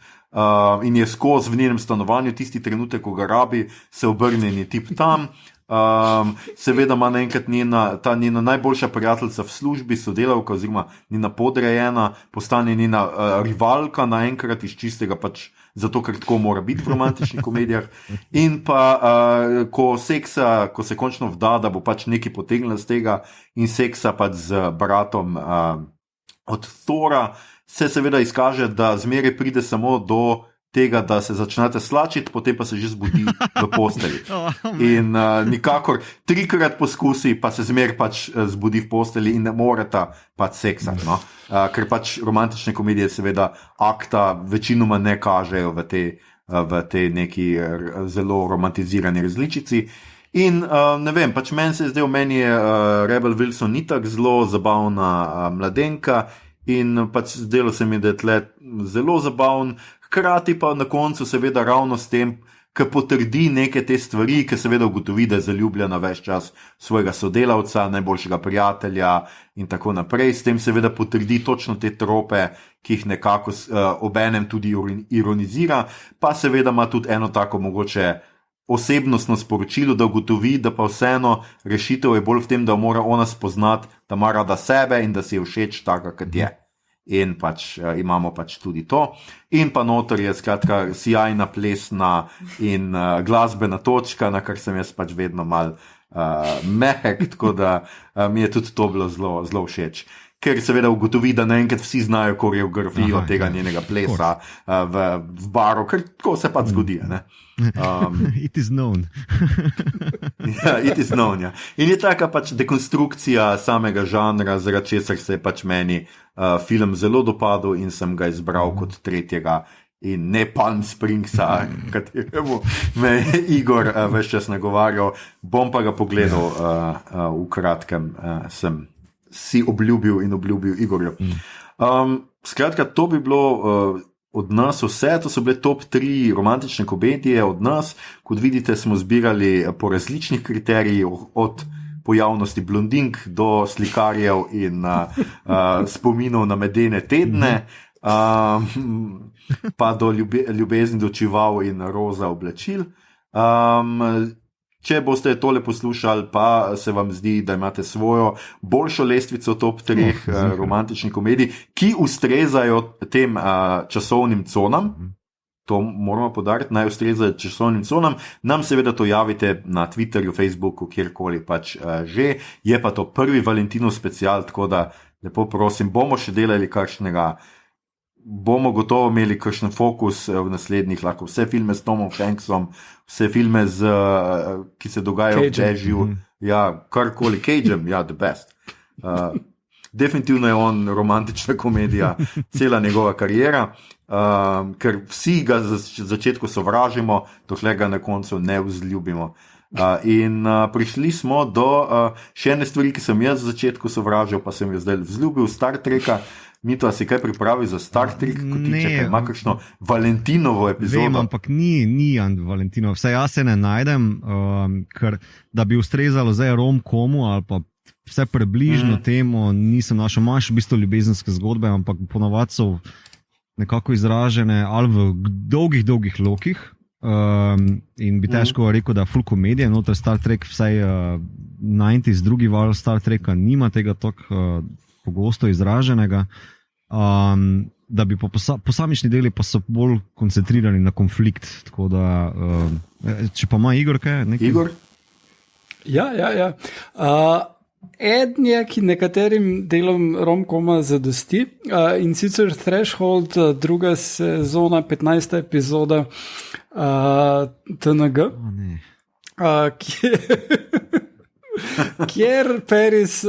in je skozi v njenem stanovanju tisti trenutek, ko ga rabi, se obrne in je tip tam. Seveda ima naenkrat ta njena najboljša prijateljica v službi, sodelavka oziroma njena podrejena, postane njena rivalka naenkrat iz čistega pač zato, ker tako mora biti v romantičnih komedijah. In pa ko se končno vda, da bo pač nekaj potegnila z tega in seksa pač z bratom od Thora, se seveda izkaže, da zmeraj pride samo do tega, da se začnete slačiti, potem pa se že zbudi v posteli. In nikakor 3-krat poskusi, pa se zmer pač zbudi v posteli in ne moreta pač seksati. No? Ker pač romantične komedije seveda akta večinoma ne kažejo v tej neki zelo romantizirani različici. In ne vem, pač meni je Rebel Wilson ni tak zelo zabavna mladenka in pač zdelo se mi, da je tle zelo zabavn. Hkrati pa na koncu seveda ravno s tem ki potrdi neke te stvari, ki seveda ugotovi, da je zaljubljena ves čas svojega sodelavca, najboljšega prijatelja in tako naprej. S tem seveda potrdi točno te trope, ki jih nekako obenem tudi ironizira, pa seveda ima tudi eno tako mogoče osebnostno sporočilo, da ugotovi, da pa vseeno rešitev je bolj v tem, da mora ona spoznati, da ima rada sebe in da si je všeč taka, kot je. In pač imamo pač tudi to. In pa noter je skratka sjajna plesna in glasbena točka, na kar sem jaz pač vedno mal mehek, tako da mi je tudi to bilo zelo, zelo všeč. Ker seveda ugotovi, da naenkrat vsi znajo koreografijo tega njenega plesa v baru, ker tako se pač zgodi. It is known. It is known, ja. In je taka pač dekonstrukcija samega žanra, zaradi česar se je pač meni film zelo dopadel in sem ga izbral kot tretjega in ne Palm Springsa, kateremu me je Igor ves čas nagovarjal. Bom pa ga pogledal v kratkem, sem si obljubil Igorju. Skratka, to bi bilo od nas vse, to so bile top 3 romantične komedije od nas. Kot vidite, smo zbirali po različnih kriterijih, od pojavnosti blondink do slikarjev in spominov na medene tedne, pa do ljubezni do čival in roza oblačil. Če boste tole poslušali, pa se vam zdi, da imate svojo boljšo lestvico top 3 romantičnih komedij, ki ustrezajo tem časovnim conam, to moramo podariti, naj ustrezajo časovnim conam, nam seveda to javite na Twitterju, Facebooku, kjerkoli pač že. Je pa to prvi Valentinov special, tako da lepo prosim, bomo še delali kakšnega, bomo gotovo imeli kakšen fokus v naslednjih, lahko vse filme s Tomom Hanksom, vse filme, ki se dogajajo v Dežju, ja, karkoli, Cage'em, ja, the best. Definitivno je on romantična komedija, cela njegova karijera, ker vsi ga za začetku sovražimo, dokler ga na koncu ne vzljubimo. In prišli smo do še ene stvari, ki sem jaz za začetku sovražil, pa sem jo zdaj vzljubil, Star Treka. Mito, a si kaj pripravi za Star Trek, kot tiče, kaj ima kakšno Valentinovo epizodo? Vem, ampak ni Valentinovo. Vse jaz se ne najdem, ker da bi ustrezalo zdaj rom-komu ali pa vse približno temu, nisem našel. Imaš v bistvu ljubezenske zgodbe, ampak ponavadi so nekako izražene ali v dolgih lokih, in bi težko rekel, da je full komedija, noter Star Trek, vsaj 90s, drugi val Star Treka nima tega tako pogosto izraženega, da bi posamični deli pa so bolj koncentrirani na konflikt, tako da, če pa ima Igor kaj? Igor? Ja. Eden je, ki nekaterim delom rom-koma zadosti, in sicer Threshold, druga sezona, 15. epizoda TNG, kjer Paris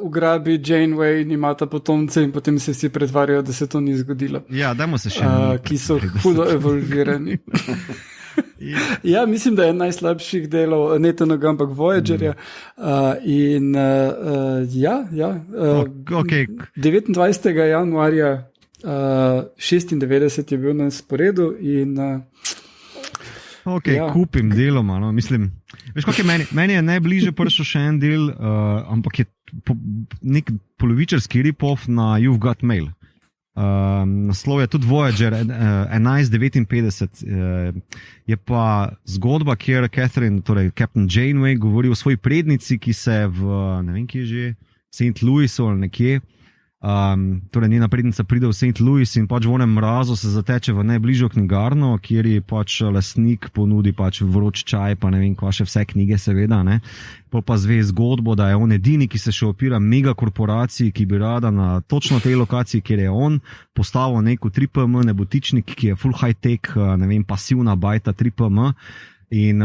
ugrabi Janeway in imata potomce in potem se vsi pretvarjajo, da se to ni zgodilo. Ja, dajmo se še ki so hudo evolvirani. Ja, mislim, da je najslabših delov ne TNG, ampak Voyagerja. In okay. 29. januarja 96 je bil na sporedu in kupim deloma, no, mislim. Veš, kako je meni je najbližje prišel še en del, ampak je nek polovičarski rip-off na You've Got Mail. Naslov je tudi Voyager 1159, je pa zgodba, kjer Catherine, torej Captain Janeway, govori o svoji prednici, ki se v, ne vem kje že, St. Louisu ali nekje, torej njena prednica pride v St. Louis in pač v onem mrazu se zateče v najbližjo knjigarno, kjer ji pač lastnik ponudi pač vroč čaj, pa ne vem kva še vse knjige seveda, ne. Pol pa zve zgodbo, da je on edini, ki se še opira megakorporaciji, ki bi rada na točno tej lokaciji, kjer je on, postavil neko 3PM nebotičnik, ki je full high-tech, ne vem, pasivna bajta 3PM in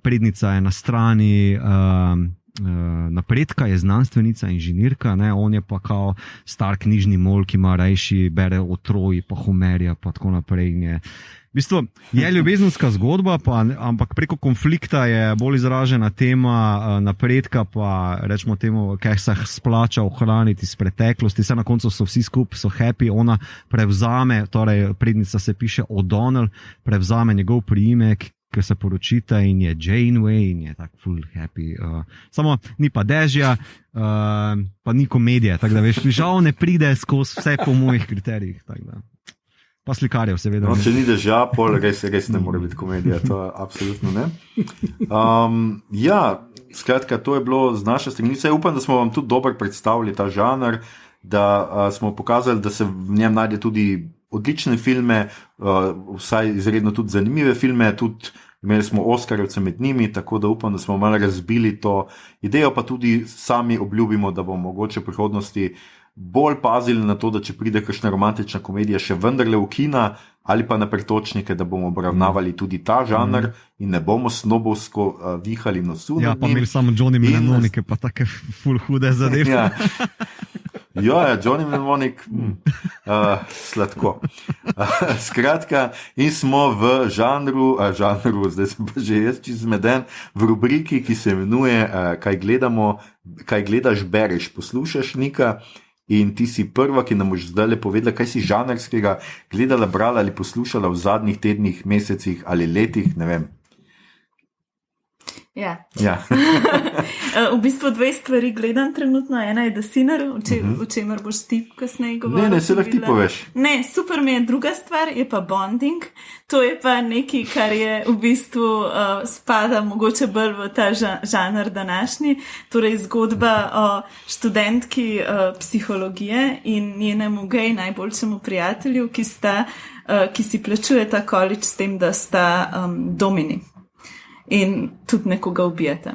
prednica je na strani napredka, je znanstvenica, inženirka, ne, on je pa kao star knjižni mol, ki ima rajši, bere o Troji, pa Homerja, pa tako naprej. V bistvu je ljubezenska zgodba, ampak preko konflikta je bolj izražena tema napredka, pa rečemo temu, kaj se splača ohraniti iz preteklosti, vse na koncu so vsi skupaj, so happy, ona prevzame, torej prednica se piše O'Donnell, prevzame njegov priimek, ki se poročita in je Janeway in je tak full happy. Samo ni pa dežja, pa ni komedije, tako da veš, žal ne pride skozi vse po mojih kriterijih. Pa slikarjev, seveda. No, če ni dežja, pol res ne more biti komedija, to absolutno ne. Ja, skratka, to je bilo z naše strani. Upam, da smo vam tudi dobro predstavili ta žanr, da smo pokazali, da se v njem najde tudi odlične filme, vsaj izredno tudi zanimive filme, tudi imeli smo Oskarjevce med njimi, tako da upam, da smo malo razbili to idejo, pa tudi sami obljubimo, da bomo mogoče v prihodnosti bolj pazili na to, da če pride kakšna romantična komedija še vendarle v kina ali pa na pretočnike, da bomo obravnavali tudi ta žanr in ne bomo snobovsko vihali nosu. Ja, pa imeli samo Johnny Mnemonic, pa take full hude zadeve. Ja, Johnny Mnemonic, sladko. Skratka, in smo v žanru, zdaj sem pa že jaz čist zmeden, v rubriki, ki se imenuje Kaj gledamo, kaj gledaš, bereš, poslušaš, Nika. In ti si prva, ki nam boš zdaj povedala, kaj si žanrskega gledala, brala ali poslušala v zadnjih tednih, mesecih ali letih, ne vem. Ja. V bistvu dve stvari gledam trenutno. Ena je The Sinner, o čemer boš ti kasneje govoril. Ne, se lahko ti poveš. Ne, super mi je. Druga stvar je pa Bonding. To je pa nekaj, kar je v bistvu spada mogoče bolj v ta žanr današnji. Torej zgodba o študentki psihologije in njenemu gej najboljšemu prijatelju, ki si plačuje ta college s tem, da sta domini. In tudi nekoga ubijete.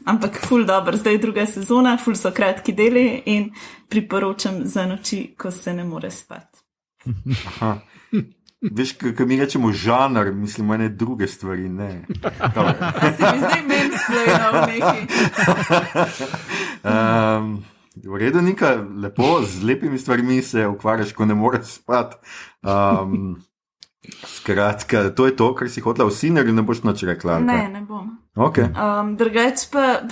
Ampak ful dobro, zdaj je druga sezona, ful so kratki deli in priporočam za noči, ko se ne more spati. Aha. Veš, ko mi rečemo žanr, mislimo ene druge stvari, ne. Si mi zdaj meni splejal neki. V redu, Nika, lepo, z lepimi stvarmi se ukvarjaš, ko ne moreš spati. Skratka, to je to, kar si hotela v Sinnerju, ne boš nič rekla? Ne bom. Okay. Drugač pa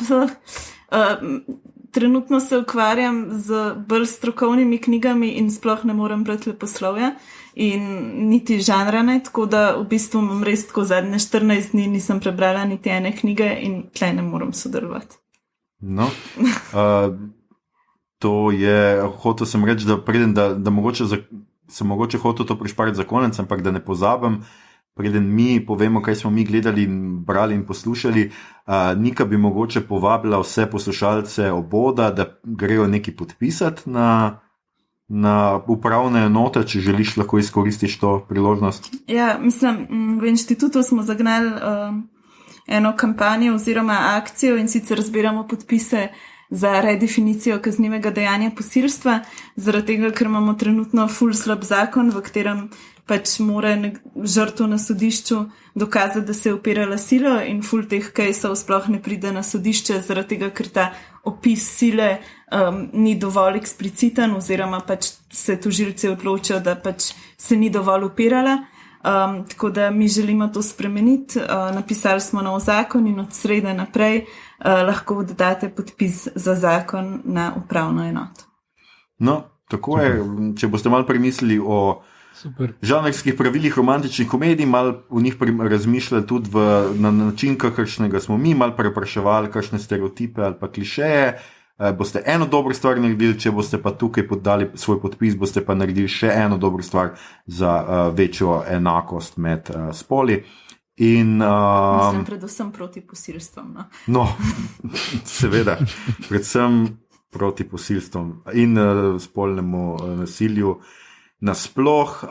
trenutno se ukvarjam z bolj strokovnimi knjigami in sploh ne morem brati leposlovja in niti žanra ne, tako da v bistvu imam res tako zadnje 14 dni nisem prebrala niti ene knjige in tle ne morem sodelovati. No, to je, hotel sem reči, da preden, da mogoče sem mogoče hotel to prišpariti za konec, ampak da ne pozabim, preden mi povemo, kaj smo mi gledali in brali in poslušali, Nika bi mogoče povabila vse poslušalce Oboda, da grejo nekaj podpisati na upravne enote, če želiš, lahko izkoristiš to priložnost. Ja, mislim, v inštitutu smo zagnali eno kampanjo oziroma akcijo in sicer zbiramo podpise za redefinicijo kaznivega dejanja posilstva, zaradi tega, ker imamo trenutno ful slab zakon, v katerem pač mora žrtev na sodišču dokazati, da se je upirala silo in ful teh kejsov sploh ne pride na sodišče, zaradi tega, ker ta opis sile ni dovolj ekspliciten oziroma pač se tožilci odločijo, da pač se ni dovolj upirala. Tako da mi želimo to spremeniti. Napisali smo nov zakon in od srede naprej lahko dodate podpis za zakon na upravno enoto. No, tako je. Če boste malo premislili o žanrskih pravilih romantičnih komedij, malo v njih razmišljali tudi na način, kakršnega smo mi, malo prepraševali kakšne stereotipe ali pa klišeje, boste eno dobro stvar naredili, če boste pa tukaj podali svoj podpis, boste pa naredili še eno dobro stvar za večjo enakost med spoli. Mislim predvsem proti posilstvom. No, seveda, predvsem proti posilstvom in spolnemu nasilju nasploh,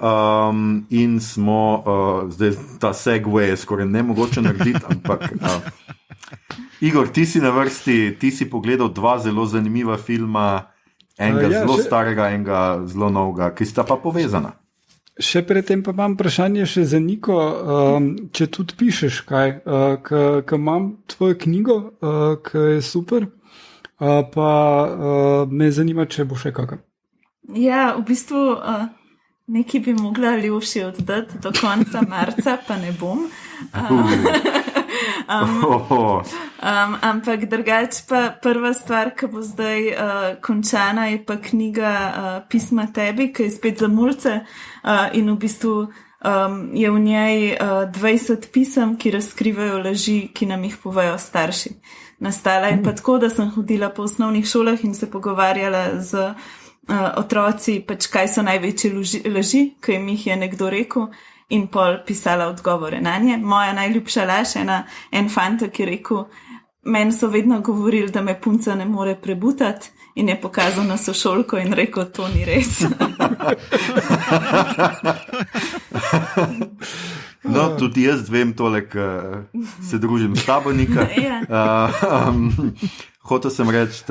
in smo, zdaj ta segway je skoraj nemogoče narediti, ampak Igor, ti si na vrsti, ti si pogledal dva zelo zanimiva filma, enega zelo starega, enega zelo novega, ki sta pa povezana. Še predtem pa imam vprašanje še za Niko, če tudi pišeš kaj, ker imam tvojo knjigo, ki je super, pa me zanima, če bo še kakšen. Ja, v bistvu nekaj bi mogla Ljuši oddati do konca marca, pa ne bom. Ampak drugač pa prva stvar, ki bo zdaj končana, je pa knjiga Pisma tebi, ki je spet za mulce in v bistvu je v njej 20 pisem, ki razkrivajo laži, ki nam jih povejo starši. Nastala je pa tako, da sem hodila po osnovnih šolah in se pogovarjala z otroci, pač kaj so največje laži, ki jim jih je nekdo rekel, in pol pisala odgovore na nje. Moja najljubša laž, en fantek je rekel, meni so vedno govorili, da me punca ne more prebutati, in je pokazal na sošolko in rekel, to ni res. No, tudi jaz vem tole, se družim s tabo, Nika. Hotel sem reči,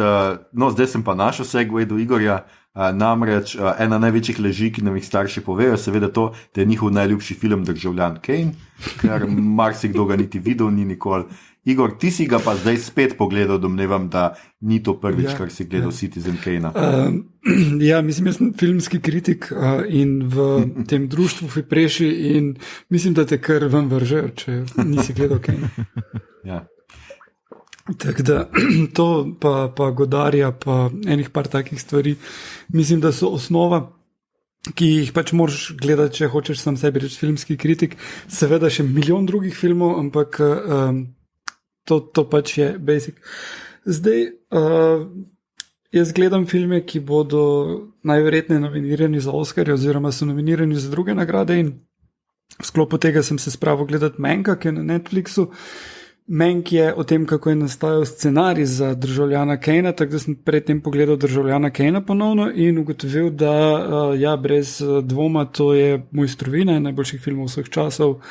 no, zdaj sem pa našel segue do Igorja, namreč ena največjih laži, ki nam jih starši povejo, seveda to, da je njihov najljubši film Državljan Kane, ker marsikdo ga niti videl, ni nikoli. Igor, ti si ga pa zdaj spet pogledal, domnevam, da ni to prvič, kar si gledal Citizen Kane. Ja, mislim, jaz sem filmski kritik in v tem društvu Fipreši in mislim, da te kar ven vržejo, če nisi gledal Kane. Ja. Tako da to pa Godarja, pa enih par takih stvari, mislim, da so osnova, ki jih pač moraš gledati, če hočeš sam sebi reči filmski kritik. Seveda še milijon drugih filmov, ampak to pač je basic. Zdaj, jaz gledam filme, ki bodo najverjetneje nominirani za Oscarje oziroma so nominirani za druge nagrade in v sklopu tega sem se spravil gledati Manka, ki je na Netflixu. Mank je o tem, kako je nastajal scenarij za Državljana Kanea, tako da sem predtem pogledal Državljana Kanea ponovno in ugotovil, da ja, brez dvoma to je mojstrovina, najboljših filmov vseh časov.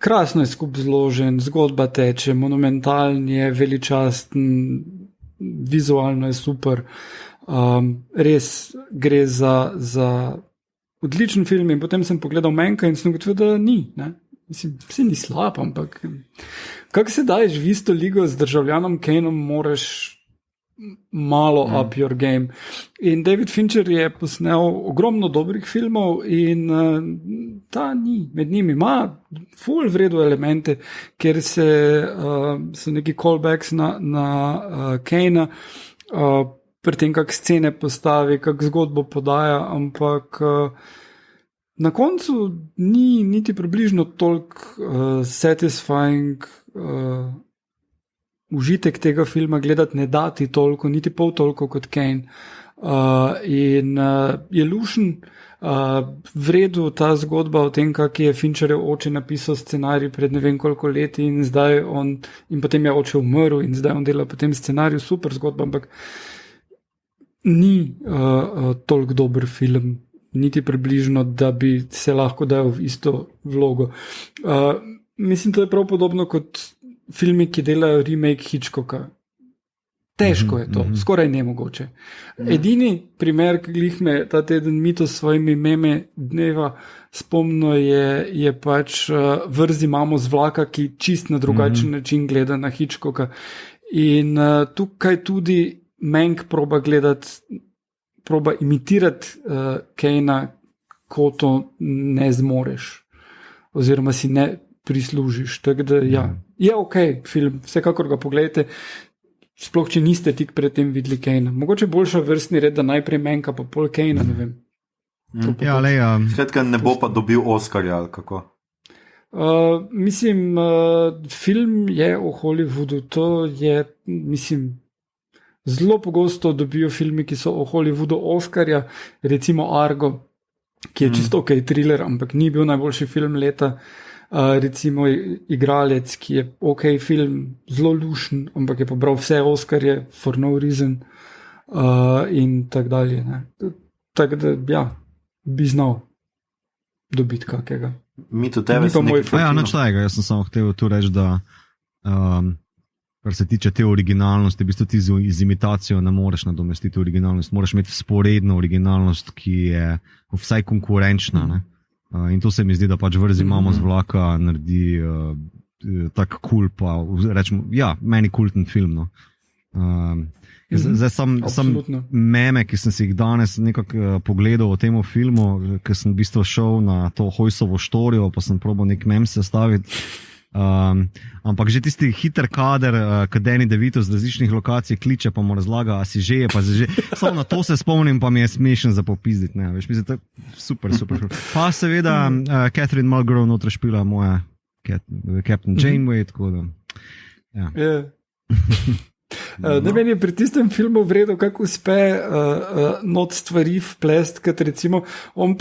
Krasno je skup zložen, zgodba teče, monumentalen je, veličasten, vizualno je super. Res gre za odličen film in potem sem pogledal Manka in sem ugotovil, da ni, ne? Mislim, vse ni slab, ampak kako se daješ v isto ligo z Državljanom Kaneom, moraš malo up your game. In David Fincher je posnel ogromno dobrih filmov in ta ni, med njimi ima ful vredu elemente, ker so neki callbacks na Kanea, pri tem, kak scene postavi, kak zgodbo podaja, ampak na koncu ni niti približno toliko satisfying užitek tega filma gledati, ne dati toliko, niti pol toliko kot Kane. In je lušen, vredu ta zgodba o tem, kak je Fincherjev oče napisal scenarij pred ne vem koliko leti in zdaj in potem je oče umrl in zdaj on dela po tem scenariju, super zgodba, ampak ni toliko dober film, niti približno, da bi se lahko dal v isto vlogo. Mislim, to je prav podobno kot filmi, ki delajo remake Hitchcocka. Težko je to, skoraj nemogoče. Edini primer, ki jih me ta teden Mito s svojimi meme dneva spomnil, je pač Vrzi mamo z vlaka, ki čist na drugačen način gleda na Hitchcocka. In tukaj tudi Mank proba imitirati Kanea, ko to ne zmoreš oziroma si ne prislužiš. Tako da ja, je ok film, vsekakor ga pogledajte, sploh če niste tik pred tem videli Kanea. Mogoče boljša vrstni red, da najprej Manka pa pol Kanea, ne vem. Skratka, ne bo pa dobil Oscarja ali kako? Mislim, film je o Hollywoodu, to je, mislim, zelo pogosto dobijo filmi, ki so o Hollywoodu Oscarja, recimo Argo, ki je čisto ok thriller, ampak ni bil najboljši film leta, recimo Igralec, ki je ok film, zelo lušen, ampak je pobral vse Oscarje for no reason in tak dalje. Tako da, ja, bi znal dobiti kakega. Mi to tebe so nekaj Ja, nič tega, jaz sem samo hotel tu reči, da kar se tiče te originalnosti, v bistvu ti z imitacijo ne moreš nadomestiti originalnost, moraš imeti sporedno originalnost, ki je vsaj konkurenčna. Ne? In to se mi zdi, da pač Vrzi mamo z vlaka naredi tak cool, pa rečemo, ja, meni kulten film. No. Zdaj sem meme, ki sem si jih danes nekako pogledal o tem filmu, ker sem v bistvu šel na to Hojsovo štorijo, pa sem probal nek mem sestaviti. Ampak že tisti hiter kader, kad Danny DeVito z različnih lokacij kliče, pa mu razlaga, a si že, pa si že. Samo na to se spomnim, pa mi je smešen za popizdit. Ne, veš, mislim, to je super. Pa seveda Catherine Mulgrew notra špila moja Captain Janeway, tako da. Ja. Ne, meni je pri tistem filmu vredno, kako uspe not stvari vplest, kad recimo on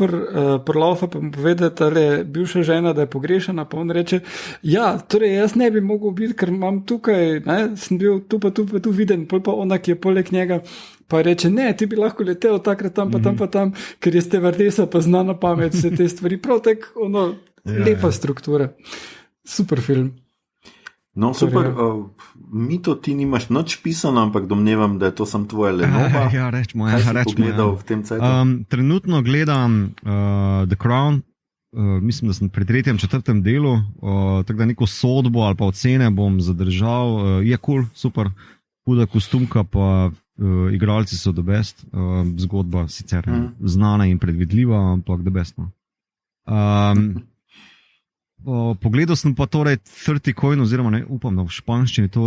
prlaufa pa mu pove, da je bivša žena, da je pogrešana, pa on reče, ja, torej jaz ne bi mogel biti, ker imam tukaj, ne, sem bil tu pa tu viden, pa ona, ki je poleg njega, pa reče, ne, ti bi lahko letel takrat tam pa tam, ker je stevardesa pa zna na pamet vse te stvari, prav tak, lepa struktura. Super film. No, super. Mito, ti nimaš nič pisano, ampak domnevam, da je to sam tvoje Lenovo. Ja, rečemo. Kaj si pogledal v tem cajtu? Trenutno gledam The Crown, mislim, da sem pri 3., 4. delu, tako da neko sodbo ali pa ocene bom zadržal. Je cool, super, huda kostumka, pa igralci so the best. Zgodba sicer znana in predvidljiva, ampak the best. Pogledal sem pa torej 30 coin, oziroma ne, upam, da v španščini to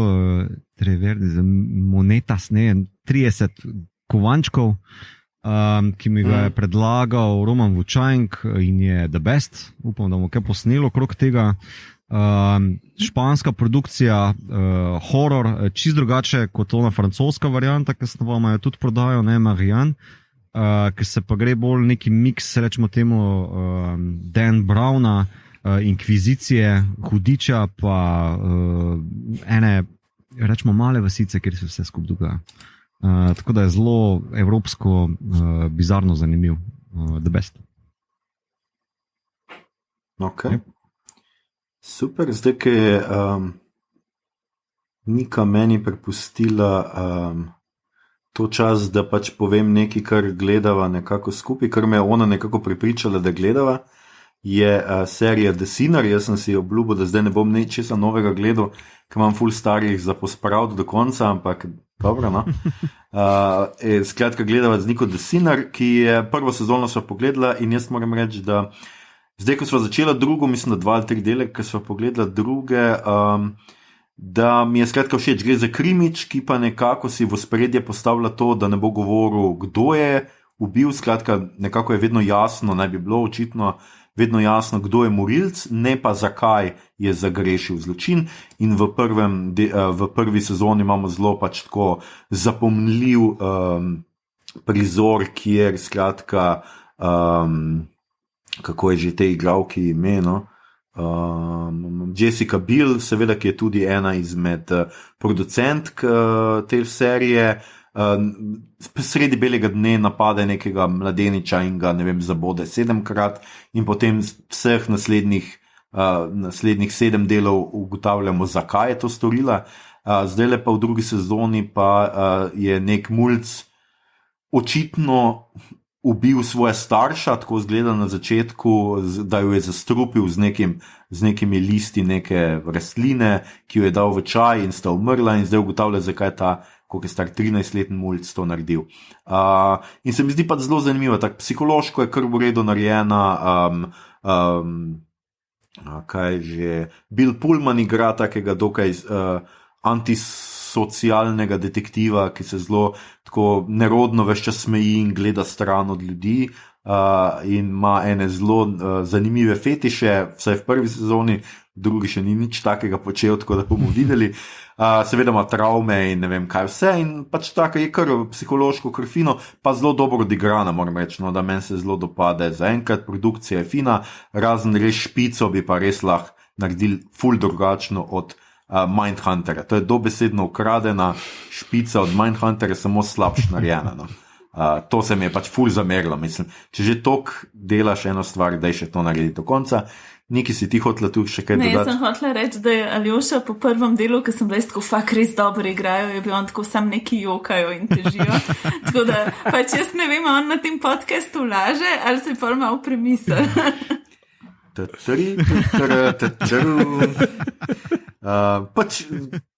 treverdi za monetas, ne, 30 kovančkov, ki mi ga je predlagal Roman Vučajnk in je the best. Upam, da bomo kaj posnelo okrog tega. Španska produkcija, horror, čist drugače kot ona francoska varianta, ki se vam jo tudi prodajo, ne, Marianne, ki se pa gre bolj neki mix, rečemo temu Dan Browna, inkvizicije, hudiča, pa ene, rečemo, male vasice, kjer se vse skup dogaja. Tako da je zelo evropsko, bizarno zanimiv. The best. Ok. Yep. Super, zdaj, ki je Nika meni prepustila to čas, da pač povem nekaj, kar gledava nekako skupaj, kar me je ona nekako prepričala, da gledava, je serija The Sinner. Jaz sem si obljubil, da zdaj ne bom nečesa novega gledal, ker imam ful starih za pospraviti do konca, ampak dobro, no. Skratka, gledava z Niko The Sinner, ki je prvo sezono sva pogledala in jaz moram reči, da zdaj, ko sva začela drugo, mislim, da 2 ali 3 dele, ko sva pogledala druge, da mi je skratka všeč. Gre za krimič, ki pa nekako si v ospredje postavlja to, da ne bo govoril, kdo je ubil, skratka, nekako je vedno jasno, naj bi bilo očitno vedno jasno, kdo je morilc, ne pa zakaj je zagrešil zločin. In v prvi sezoni imamo zelo pač tako zapomnljiv prizor, kjer skratka, kako je že te igralki ime, no? Jessica Biel, seveda, ki je tudi ena izmed producentk te serije, sredi belega dne napade nekega mladeniča in ga, ne vem, zabode 7-krat in potem vseh naslednjih 7 delov ugotavljamo, zakaj je to storila. Zdaj pa v drugi sezoni pa je nek mulc očitno ubil svoje starša, tako zgleda na začetku, da jo je zastrupil z nekimi listi neke rastline, ki jo je dal v čaj in sta umrla, in zdaj ugotavlja, zakaj je ta, koliko je star 13-letni mulc to naredil. In se mi zdi pa zelo zanimivo, tako psihološko je kar v redu narejena, kaj že, Bill Pullman igra takega dokaj antisocialnega detektiva, ki se zelo tako nerodno ves čas smeji in gleda stran od ljudi, in ima ene zelo zanimive fetiše, vsaj v prvi sezoni, v drugi še ni nič takega počel, tako da bomo videli. Seveda ima travme in ne vem kaj vse, in pač tako je kar psihološko, kar fino, pa zelo dobro odigrana, moram reči, no, da meni se zelo dopade. Zaenkrat produkcija je fina, razen res špico bi pa res lahko naredili ful drugačno od Mindhuntera. To je dobesedno ukradena špica od Mindhuntera, samo slabš narejena, no. To se mi je pač ful zamerilo, mislim. Če že toliko delaš eno stvar, daj še to narediti do konca. Niki, si ti hotela tu še kaj dodati? Ne, jaz sem hotela reči, da je Aljoša po prvem delu, ko sem bila tako fakt res dobro igrajo, je bil on tako sam neki jokajo in težijo. Tako da, pač jaz ne vem, on na tem podcastu laže, ali se pa malo premisel. Pač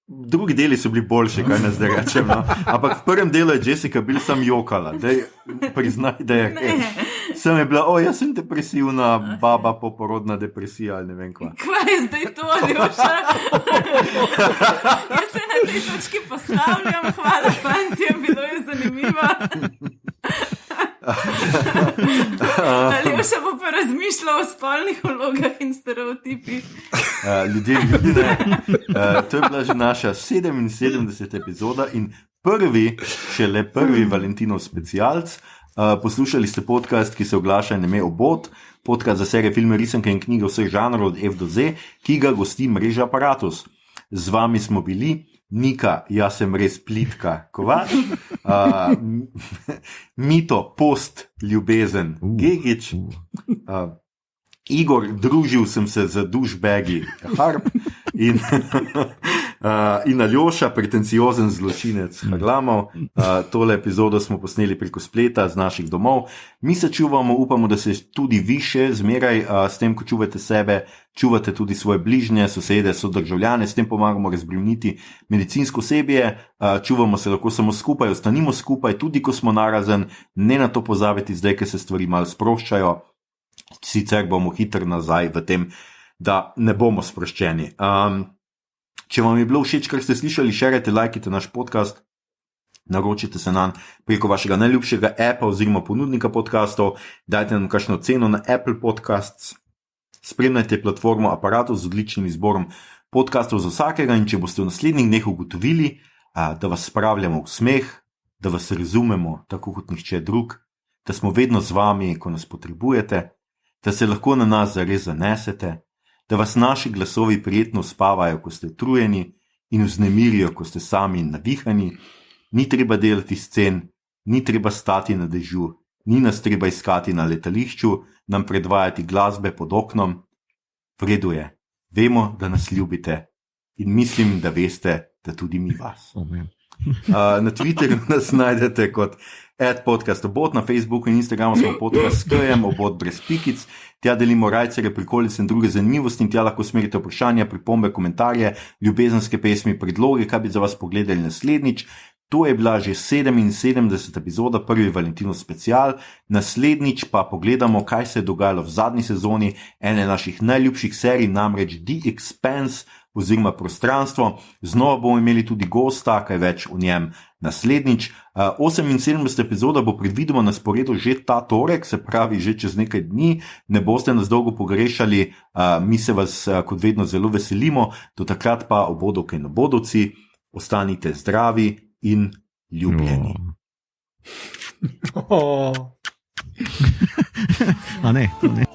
drugi deli so bili boljši, kaj ne zdaj rečem, no? Ampak v prvem delu je Jessica Biel sam jokala, priznaj, da je Sem je bila, jaz sem depresivna, baba poporodna depresija ali ne vem kva. Kaj je zdaj to, Aljoša? Jaz se na tej točki poslavljam, hvala fantje, bilo je zanimivo. Aljoša bo pa razmišljal o spolnih vlogah in stereotipih. Ljudje, to je bila že naša 77. epizoda in šele prvi Valentinov specialc. Poslušali ste podcast, ki se oglaša in ime Obod, podcast za serije filme, risanke in knjige vseh žanrov od F do Z, ki ga gosti mreža Aparatus. Z vami smo bili Nika, jaz sem res plitka, Kovač, Mito, post, ljubezen, Gegič, Igor, družil sem se z douchebagi, Harp in Aljoša, pretenciozen zločinec, Harlamov. Tole epizodo smo posneli preko spleta z naših domov. Mi se čuvamo, upamo, da se tudi vi še zmeraj s tem, ko čuvate sebe, čuvate tudi svoje bližnje, sosede, sodržavljane, s tem pomagamo razbremeniti medicinsko osebje, čuvamo se lahko samo skupaj, ostanimo skupaj, tudi ko smo narazen, ne na to pozabiti zdaj, ker se stvari malo sproščajo, sicer bomo hitro nazaj v tem, da ne bomo sproščeni. Če vam je bilo všeč, kar ste slišali, šerajte, lajkite naš podcast, naročite se nam preko vašega najljubšega appa oziroma ponudnika podcastov, dajte nam kakšno ceno na Apple Podcasts, spremljajte platformo Aparatus z odličnim izborom podcastov za vsakega in če boste v naslednjih dneh ugotovili, da vas spravljamo v smeh, da vas razumemo tako kot nihče drug, da smo vedno z vami, ko nas potrebujete, da se lahko na nas zares zanesete, da vas naši glasovi prijetno spavajo, ko ste utrujeni in vznemirijo, ko ste sami in navihani, ni treba delati scen, ni treba stati na dežju, ni nas treba iskati na letališču, nam predvajati glasbe pod oknom. V redu je, vemo, da nas ljubite in mislim, da veste, da tudi mi vas. Na Twitterju nas najdete kot @podcastobot, na Facebooku in Instagramu smo podcast /, obot brez pikic. Tja delimo rajcere, prikolice in druge zanimivosti in tja lahko smerite vprašanja, pripombe, komentarje, ljubezenske pesmi, predloge, kaj bi za vas pogledali naslednjič. To je bila že 77. epizoda, prvi Valentinov special. Naslednjič pa pogledamo, kaj se je dogajalo v zadnji sezoni ene naših najljubših serij, namreč The Expanse oziroma Prostranstvo. Znova bomo imeli tudi gosta, kaj več o njem naslednjič. 78. epizoda bo predvidoma na sporedu že ta torek, se pravi že čez nekaj dni. Ne boste nas dolgo pogrešali, mi se vas kot vedno zelo veselimo. Do takrat pa obodovke in obodovci, ostanite zdravi in ljubljeni. A ne, to ne.